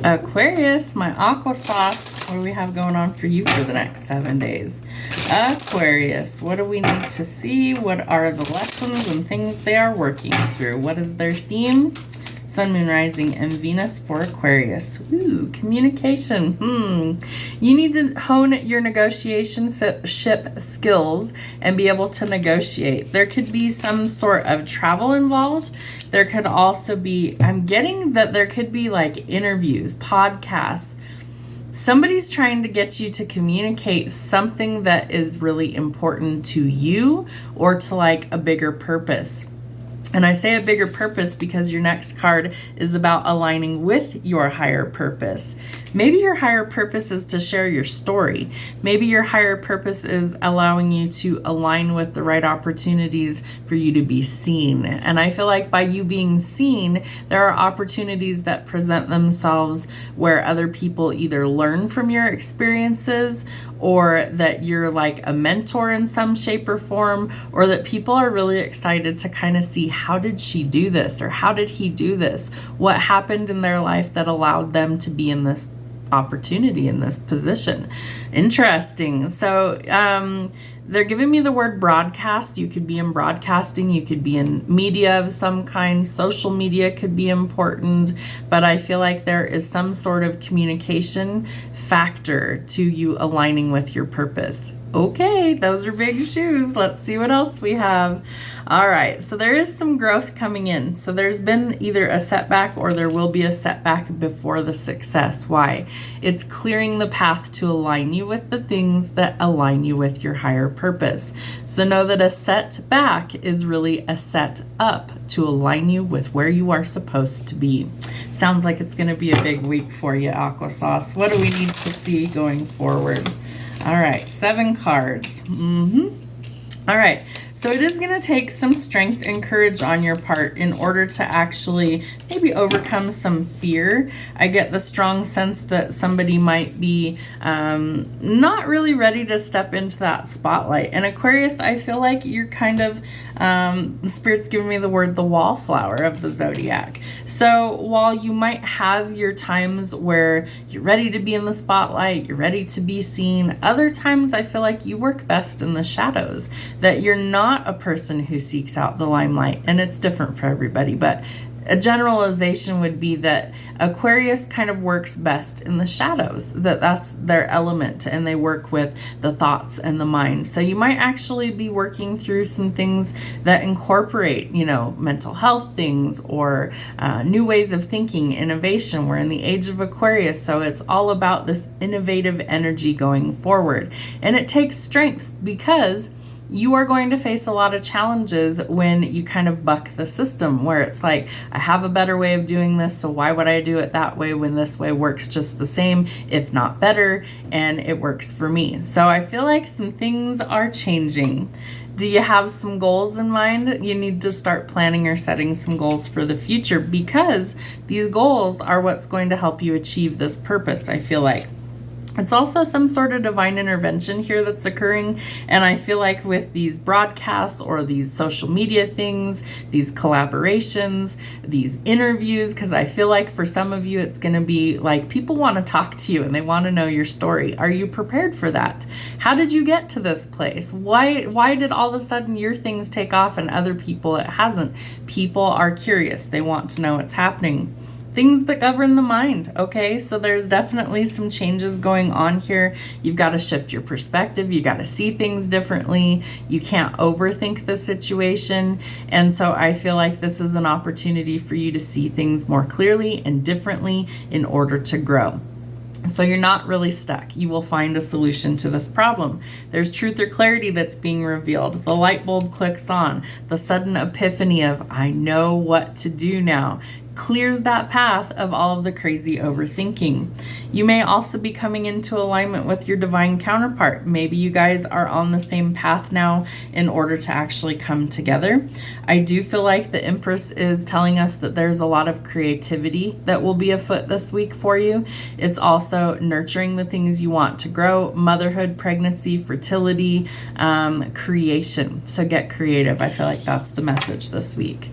Aquarius, my aqua sauce. What do we have going on for you for the next 7 days? Aquarius, what do we need to see? What are the lessons and things they are working through? What is their theme? Sun, Moon, Rising, and Venus for Aquarius. Ooh, communication. You need to hone your negotiation ship skills and be able to negotiate. There could be some sort of travel involved. There could also be, I'm getting that there could be like interviews, podcasts. Somebody's trying to get you to communicate something that is really important to you or to like a bigger purpose. And I say a bigger purpose because your next card is about aligning with your higher purpose. Maybe your higher purpose is to share your story. Maybe your higher purpose is allowing you to align with the right opportunities for you to be seen. And I feel like by you being seen, there are opportunities that present themselves where other people either learn from your experiences, or that you're like a mentor in some shape or form, or that people are really excited to kind of see, how did she do this? Or how did he do this? What happened in their life that allowed them to be in this opportunity, in this position? Interesting. So they're giving me the word broadcast. You could be in broadcasting, you could be in media of some kind, social media could be important, but I feel like there is some sort of communication factor to you aligning with your purpose. Okay, those are big shoes. Let's see what else we have. All right, so there is some growth coming in. So there's been either a setback or there will be a setback before the success. Why? It's clearing the path to align you with the things that align you with your higher purpose. So know that a setback is really a set up to align you with where you are supposed to be. Sounds like it's going to be a big week for you, Aqua Sauce. What do we need to see going forward? All right, 7 cards. All right, so it is going to take some strength and courage on your part in order to actually maybe overcome some fear. I get the strong sense that somebody might be not really ready to step into that spotlight. And Aquarius, I feel like you're kind of, the Spirit's giving me the word the wallflower of the zodiac. So while you might have your times where you're ready to be in the spotlight, you're ready to be seen, other times I feel like you work best in the shadows, that you're not a person who seeks out the limelight. And it's different for everybody, but a generalization would be that Aquarius kind of works best in the shadows, that's their element, and they work with the thoughts and the mind. So you might actually be working through some things that incorporate, you know, mental health things or new ways of thinking, innovation. We're in the age of Aquarius, so it's all about this innovative energy going forward. And it takes strength because you are going to face a lot of challenges when you kind of buck the system, where it's like, I have a better way of doing this, so why would I do it that way when this way works just the same, if not better, and it works for me. So I feel like some things are changing. Do you have some goals in mind? You need to start planning or setting some goals for the future, because these goals are what's going to help you achieve this purpose, I feel like. It's also some sort of divine intervention here that's occurring. And I feel like with these broadcasts or these social media things, these collaborations, these interviews, because I feel like for some of you, it's going to be like people want to talk to you and they want to know your story. Are you prepared for that? How did you get to this place? Why did all of a sudden your things take off and other people it hasn't? People are curious. They want to know what's happening. Things that govern the mind, okay? So there's definitely some changes going on here. You've got to shift your perspective. You got to see things differently. You can't overthink the situation. And so I feel like this is an opportunity for you to see things more clearly and differently in order to grow. So you're not really stuck. You will find a solution to this problem. There's truth or clarity that's being revealed. The light bulb clicks on. The sudden epiphany of, I know what to do now, clears that path of all of the crazy overthinking. You may also be coming into alignment with your divine counterpart. Maybe you guys are on the same path now in order to actually come together. I do feel like the Empress is telling us that there's a lot of creativity that will be afoot this week for you. It's also nurturing the things you want to grow: motherhood, pregnancy, fertility, creation. So get creative. I feel like that's the message this week.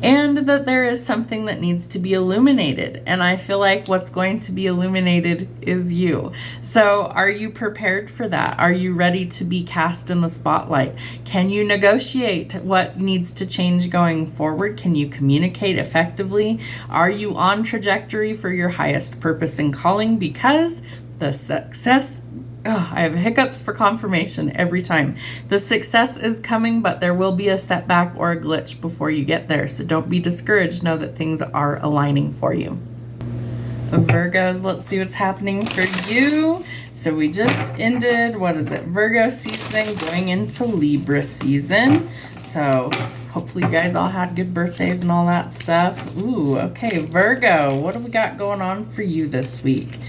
and that there is something that needs to be illuminated. And I feel like what's going to be illuminated is you. So are you prepared for that? Are you ready to be cast in the spotlight? Can you negotiate what needs to change going forward? Can you communicate effectively? Are you on trajectory for your highest purpose and calling? Because the success, I have hiccups for confirmation every time. The success is coming, but there will be a setback or a glitch before you get there. So don't be discouraged. Know that things are aligning for you. Virgos, let's see what's happening for you. So we just ended, what is it, Virgo season, going into Libra season. So hopefully you guys all had good birthdays and all that stuff. Ooh, okay, Virgo, what do we got going on for you this week?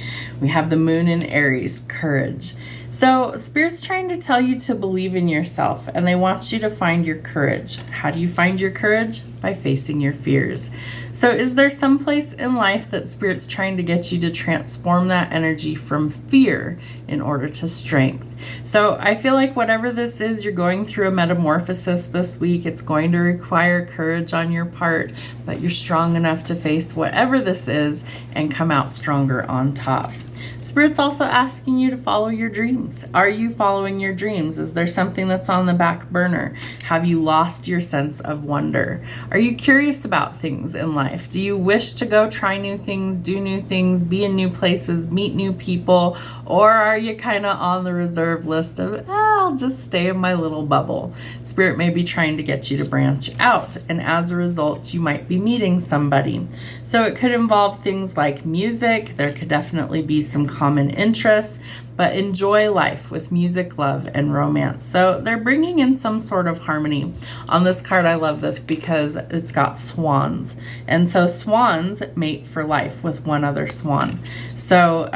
We have the moon in Aries, courage. So Spirit's trying to tell you to believe in yourself, and they want you to find your courage. How do you find your courage? By facing your fears. So is there some place in life that Spirit's trying to get you to transform that energy from fear in order to strength? So I feel like whatever this is, you're going through a metamorphosis this week. It's going to require courage on your part, but you're strong enough to face whatever this is and come out stronger on top. Spirit's also asking you to follow your dreams. Are you following your dreams? Is there something that's on the back burner? Have you lost your sense of wonder? Are you curious about things in life? Do you wish to go try new things, do new things, be in new places, meet new people? Or are you kind of on the reserve list of, I'll just stay in my little bubble? Spirit may be trying to get you to branch out, and as a result, you might be meeting somebody. So it could involve things like music. There could definitely be some common interests, but enjoy life with music, love, and romance. So they're bringing in some sort of harmony. On this card, I love this because it's got swans. And so swans mate for life with one other swan. So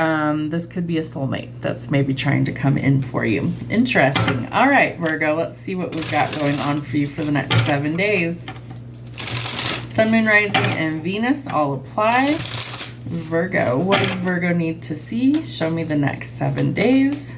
this could be a soulmate that's maybe trying to come in for you. Interesting. All right, Virgo, let's see what we've got going on for you for the next 7 days. Sun, Moon, Rising, and Venus all apply. Virgo, what does Virgo need to see? Show me the next 7 days.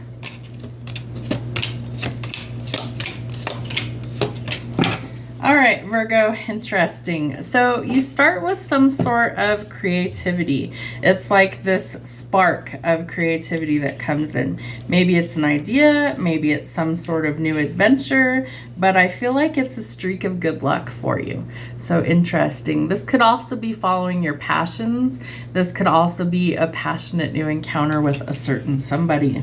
All right, Virgo, interesting. So you start with some sort of creativity. It's like this spark of creativity that comes in. Maybe it's an idea, maybe it's some sort of new adventure, but I feel like it's a streak of good luck for you. So interesting. This could also be following your passions. This could also be a passionate new encounter with a certain somebody.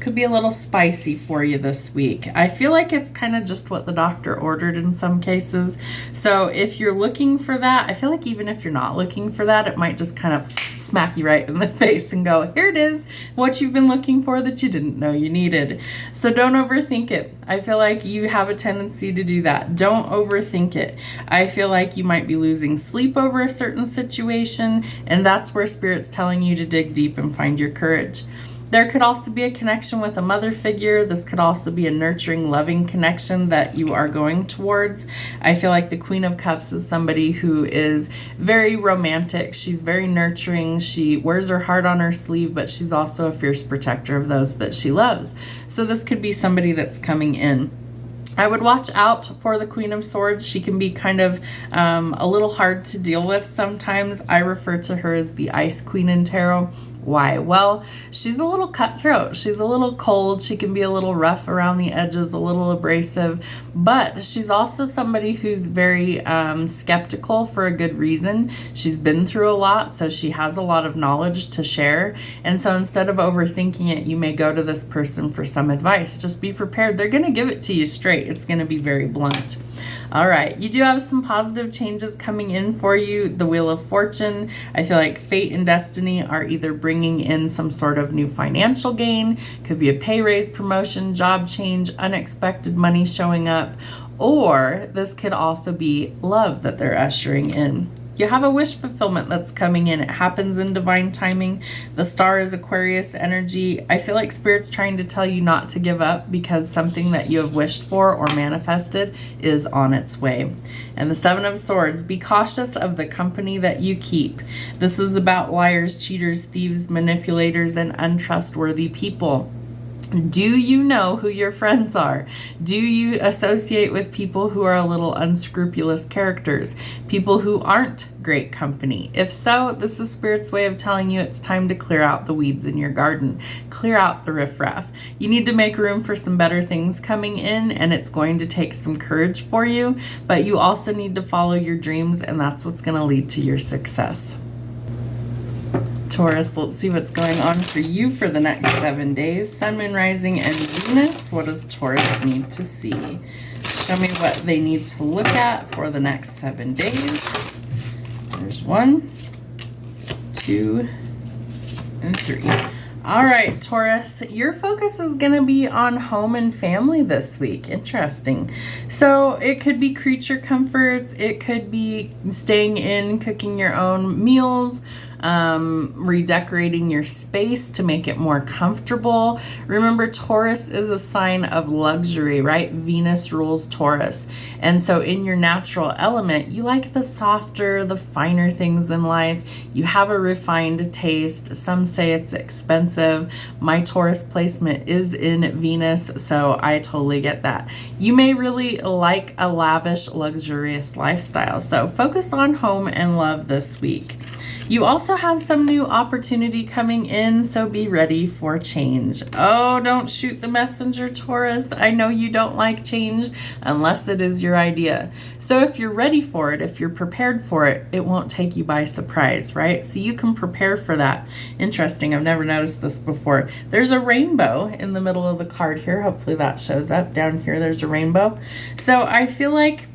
Could be a little spicy for you this week. I feel like it's kind of just what the doctor ordered in some cases. So if you're looking for that, I feel like even if you're not looking for that, it might just kind of smack you right in the face and go, here it is, what you've been looking for that you didn't know you needed. So don't overthink it. I feel like you have a tendency to do that. Don't overthink it. I feel like you might be losing sleep over a certain situation, and that's where Spirit's telling you to dig deep and find your courage. There could also be a connection with a mother figure. This could also be a nurturing, loving connection that you are going towards. I feel like the Queen of Cups is somebody who is very romantic. She's very nurturing. She wears her heart on her sleeve, but she's also a fierce protector of those that she loves. So this could be somebody that's coming in. I would watch out for the Queen of Swords. She can be kind of a little hard to deal with sometimes. I refer to her as the Ice Queen in Tarot. Why? Well, she's a little cutthroat. She's a little cold. She can be a little rough around the edges, a little abrasive, but she's also somebody who's very skeptical for a good reason. She's been through a lot, so she has a lot of knowledge to share. And so instead of overthinking it, you may go to this person for some advice. Just be prepared. They're going to give it to you straight. It's going to be very blunt. All right, you do have some positive changes coming in for you. The Wheel of Fortune, I feel like fate and destiny are either bringing in some sort of new financial gain, could be a pay raise, promotion, job change, unexpected money showing up, or this could also be love that they're ushering in. You have a wish fulfillment that's coming in. It happens in divine timing. The star is Aquarius energy. I feel like Spirit's trying to tell you not to give up because something that you have wished for or manifested is on its way. And the Seven of Swords, be cautious of the company that you keep. This is about liars, cheaters, thieves, manipulators, and untrustworthy people. Do you know who your friends are? Do you associate with people who are a little unscrupulous characters? People who aren't great company? If so, this is Spirit's way of telling you it's time to clear out the weeds in your garden. Clear out the riffraff. You need to make room for some better things coming in, and it's going to take some courage for you, but you also need to follow your dreams, and that's what's going to lead to your success. Taurus, let's see what's going on for you for the next 7 days. Sun, Moon, Rising, and Venus. What does Taurus need to see? Show me what they need to look at for the next 7 days. There's 1, 2, and 3. All right, Taurus, your focus is going to be on home and family this week. Interesting. So it could be creature comforts. It could be staying in, cooking your own meals, redecorating your space to make it more comfortable. Remember, Taurus is a sign of luxury, right? Venus rules Taurus. And so in your natural element, you like the softer, the finer things in life. You have a refined taste. Some say it's expensive. My Taurus placement is in Venus, so I totally get that. You may really like a lavish, luxurious lifestyle. So focus on home and love this week. You also have some new opportunity coming in, so be ready for change. Oh, don't shoot the messenger, Taurus. I know you don't like change unless it is your idea. So if you're ready for it, if you're prepared for it, it won't take you by surprise, right? So you can prepare for that. Interesting, I've never noticed this before. There's a rainbow in the middle of the card here. Hopefully that shows up. Down here, there's a rainbow. So I feel like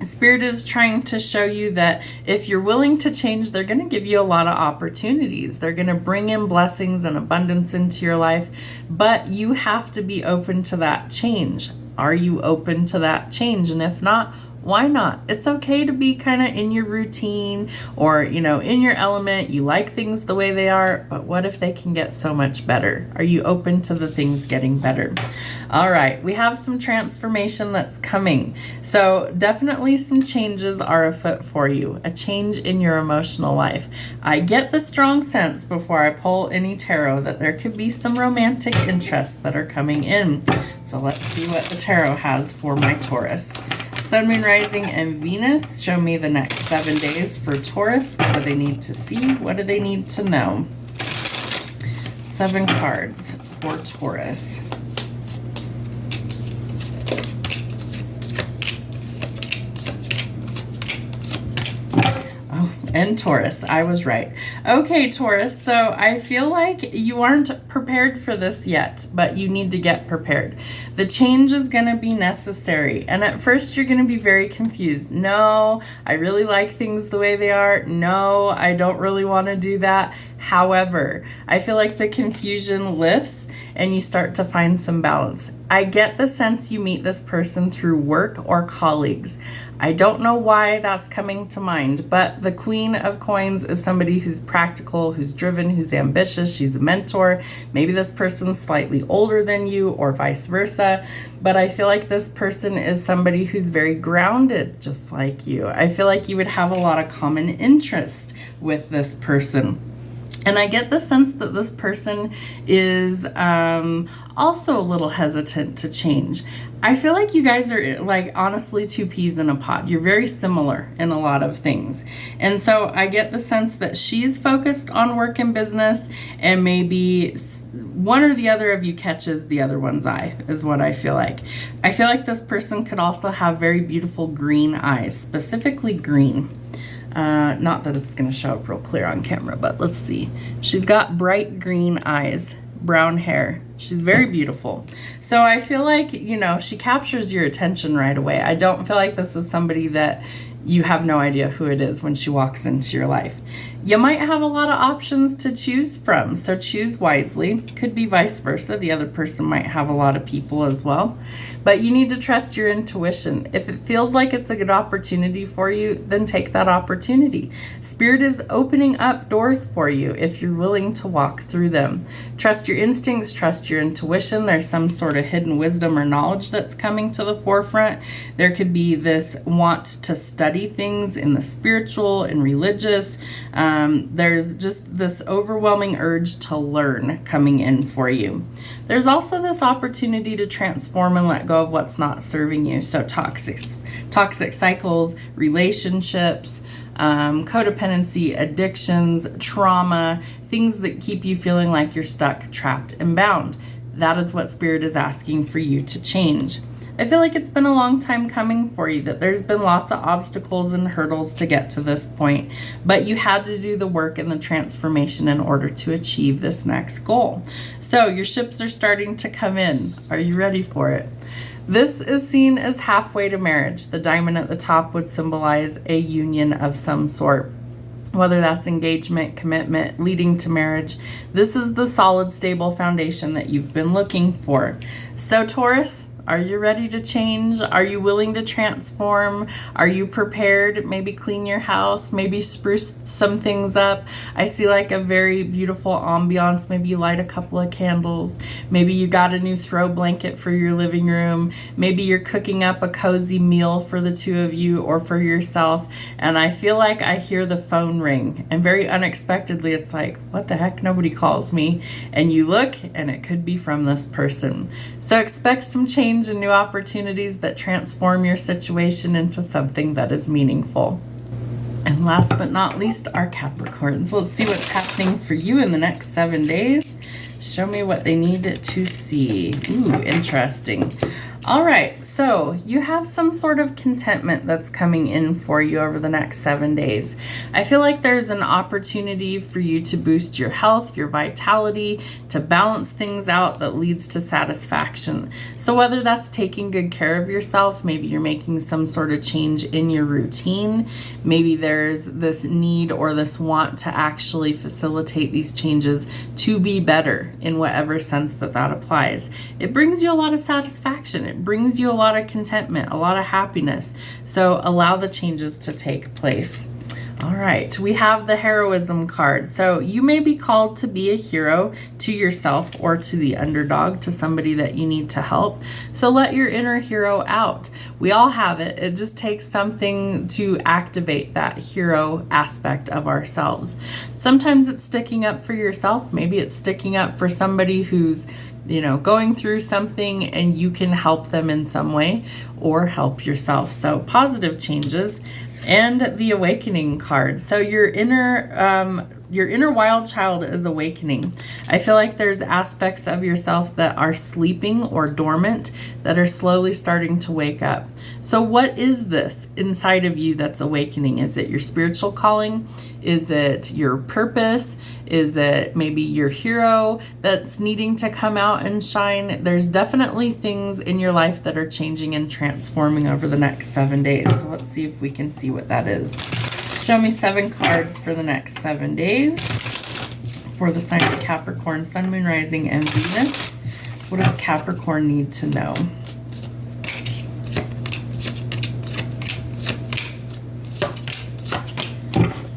Spirit is trying to show you that if you're willing to change, they're going to give you a lot of opportunities. They're going to bring in blessings and abundance into your life, but you have to be open to that change. Are you open to that change? And if not, why not? It's okay to be kind of in your routine or, in your element. You like things the way they are, but what if they can get so much better? Are you open to the things getting better? All right, we have some transformation that's coming. So definitely some changes are afoot for you, a change in your emotional life. I get the strong sense before I pull any tarot that there could be some romantic interests that are coming in. So let's see what the tarot has for my Taurus. Sun, Moon, Rising, and Venus. Show me the next 7 days for Taurus. What do they need to see? What do they need to know? 7 cards for Taurus. And Taurus, I was right. Okay, Taurus, so I feel like you aren't prepared for this yet, but you need to get prepared. The change is going to be necessary, and at first you're going to be very confused. No, I really like things the way they are. No, I don't really want to do that. However, I feel like the confusion lifts and you start to find some balance. I get the sense you meet this person through work or colleagues. I don't know why that's coming to mind, but the Queen of Coins is somebody who's practical, who's driven, who's ambitious. She's a mentor. Maybe this person's slightly older than you or vice versa, but I feel like this person is somebody who's very grounded, just like you. I feel like you would have a lot of common interest with this person. And I get the sense that this person is also a little hesitant to change. I feel like you guys are like honestly 2 peas in a pod. You're very similar in a lot of things. And so I get the sense that she's focused on work and business, and maybe one or the other of you catches the other one's eye is what I feel like. I feel like this person could also have very beautiful green eyes, specifically green. Not that it's going to show up real clear on camera, but let's see. She's got bright green eyes, brown hair. She's very beautiful. So I feel like, she captures your attention right away. I don't feel like this is somebody that you have no idea who it is when she walks into your life. You might have a lot of options to choose from, so choose wisely. Could be vice versa. The other person might have a lot of people as well. But you need to trust your intuition. If it feels like it's a good opportunity for you, then take that opportunity. Spirit is opening up doors for you if you're willing to walk through them. Trust your instincts, trust your intuition. There's some sort of hidden wisdom or knowledge that's coming to the forefront. There could be this want to study study things in the spiritual and religious. There's just this overwhelming urge to learn coming in for you. There's also this opportunity to transform and let go of what's not serving you. So toxic cycles, relationships, codependency, addictions, trauma, things that keep you feeling like you're stuck, trapped, and bound. That is what Spirit is asking for you to change. I feel like it's been a long time coming for you, that there's been lots of obstacles and hurdles to get to this point, but you had to do the work and the transformation in order to achieve this next goal. So your ships are starting to come in. Are you ready for it? This is seen as halfway to marriage. The diamond at the top would symbolize a union of some sort, whether that's engagement, commitment, leading to marriage. This is the solid, stable foundation that you've been looking for. So Taurus, are you ready to change? Are you willing to transform? Are you prepared? Maybe clean your house, maybe spruce some things up. I see like a very beautiful ambiance. Maybe you light a couple of candles. Maybe you got a new throw blanket for your living room. Maybe you're cooking up a cozy meal for the two of you or for yourself. And I feel like I hear the phone ring, and very unexpectedly it's like, what the heck, nobody calls me. And you look and it could be from this person. So expect some change and new opportunities that transform your situation into something that is meaningful. And last but not least, our Capricorns. Let's see what's happening for you in the next 7 days. Show me what they need to see. Ooh, interesting. All right, so you have some sort of contentment that's coming in for you over the next 7 days. I feel like there's an opportunity for you to boost your health, your vitality, to balance things out that leads to satisfaction. So whether that's taking good care of yourself, maybe you're making some sort of change in your routine, maybe there's this need or this want to actually facilitate these changes to be better in whatever sense that applies. It brings you a lot of satisfaction. It brings you a lot of contentment, a lot of happiness. So allow the changes to take place. All right, we have the heroism card. So you may be called to be a hero to yourself or to the underdog, to somebody that you need to help. So let your inner hero out. We all have it. It just takes something to activate that hero aspect of ourselves. Sometimes it's sticking up for yourself. Maybe it's sticking up for somebody who's going through something and you can help them in some way, or help yourself. So positive changes. And the awakening card. So your inner wild child is awakening. I feel like there's aspects of yourself that are sleeping or dormant that are slowly starting to wake up. So what is this inside of you that's awakening? Is it your spiritual calling? Is it your purpose? Is it maybe your hero that's needing to come out and shine? There's definitely things in your life that are changing and transforming over the next 7 days. So let's see if we can see what that is. Show me 7 cards for the next 7 days for the sign of Capricorn, Sun, Moon, Rising, and Venus. What does Capricorn need to know?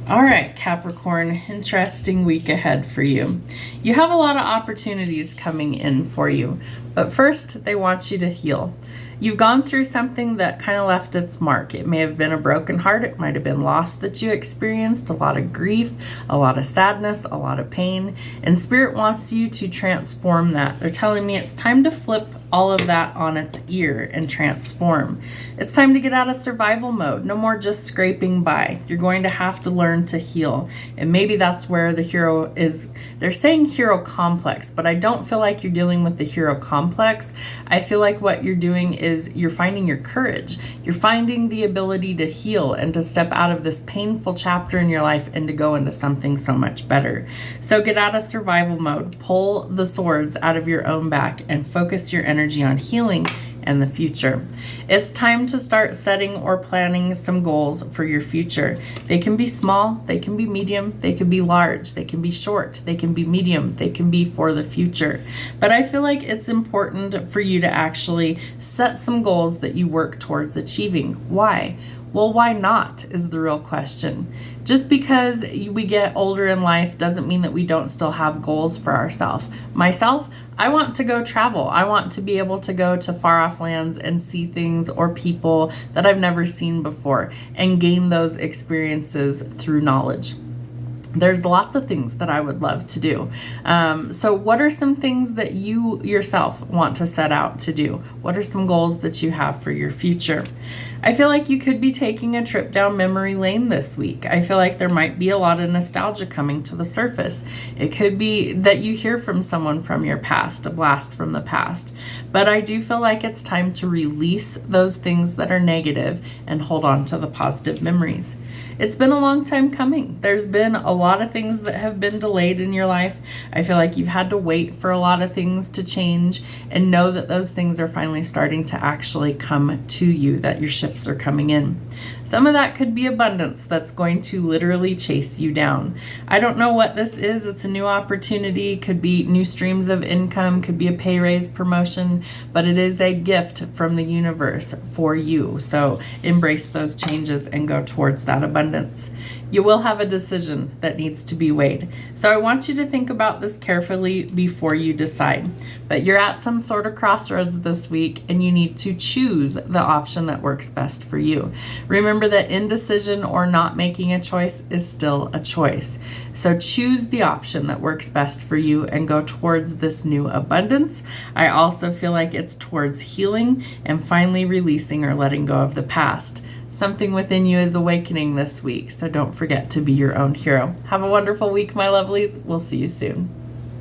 All right, Capricorn, interesting week ahead for you. You have a lot of opportunities coming in for you, but first they want you to heal. You've gone through something that kind of left its mark. It may have been a broken heart. It might have been loss that you experienced, a lot of grief, a lot of sadness, a lot of pain, and Spirit wants you to transform that. They're telling me it's time to flip all of that on its ear and transform. It's time to get out of survival mode. No more just scraping by. You're going to have to learn to heal. And maybe that's where the hero is. They're saying hero complex, but I don't feel like you're dealing with the hero complex. I feel like what you're doing is you're finding your courage. You're finding the ability to heal and to step out of this painful chapter in your life and to go into something so much better. So get out of survival mode. Pull the swords out of your own back and focus your energy on healing and the future. It's time to start setting or planning some goals for your future. They can be small, they can be medium, they can be large, they can be short, they can be medium, they can be for the future. But I feel like it's important for you to actually set some goals that you work towards achieving. Why? Well, why not is the real question. Just because we get older in life doesn't mean that we don't still have goals for ourselves. Myself, I want to go travel. I want to be able to go to far off lands and see things or people that I've never seen before and gain those experiences through knowledge. There's lots of things that I would love to do. So what are some things that you yourself want to set out to do? What are some goals that you have for your future? I feel like you could be taking a trip down memory lane this week. I feel like there might be a lot of nostalgia coming to the surface. It could be that you hear from someone from your past, a blast from the past. But I do feel like it's time to release those things that are negative and hold on to the positive memories. It's been a long time coming. There's been a lot of things that have been delayed in your life. I feel like you've had to wait for a lot of things to change and know that those things are finally starting to actually come to you, that your ships are coming in. Some of that could be abundance that's going to literally chase you down. I don't know what this is. It's a new opportunity, could be new streams of income, could be a pay raise, promotion, but it is a gift from the universe for you. So embrace those changes and go towards that abundance. You will have a decision that needs to be weighed. So I want you to think about this carefully before you decide. But you're at some sort of crossroads this week and you need to choose the option that works best for you. Remember that indecision or not making a choice is still a choice. So choose the option that works best for you and go towards this new abundance. I also feel like it's towards healing and finally releasing or letting go of the past. Something within you is awakening this week, so don't forget to be your own hero. Have a wonderful week, my lovelies. We'll see you soon.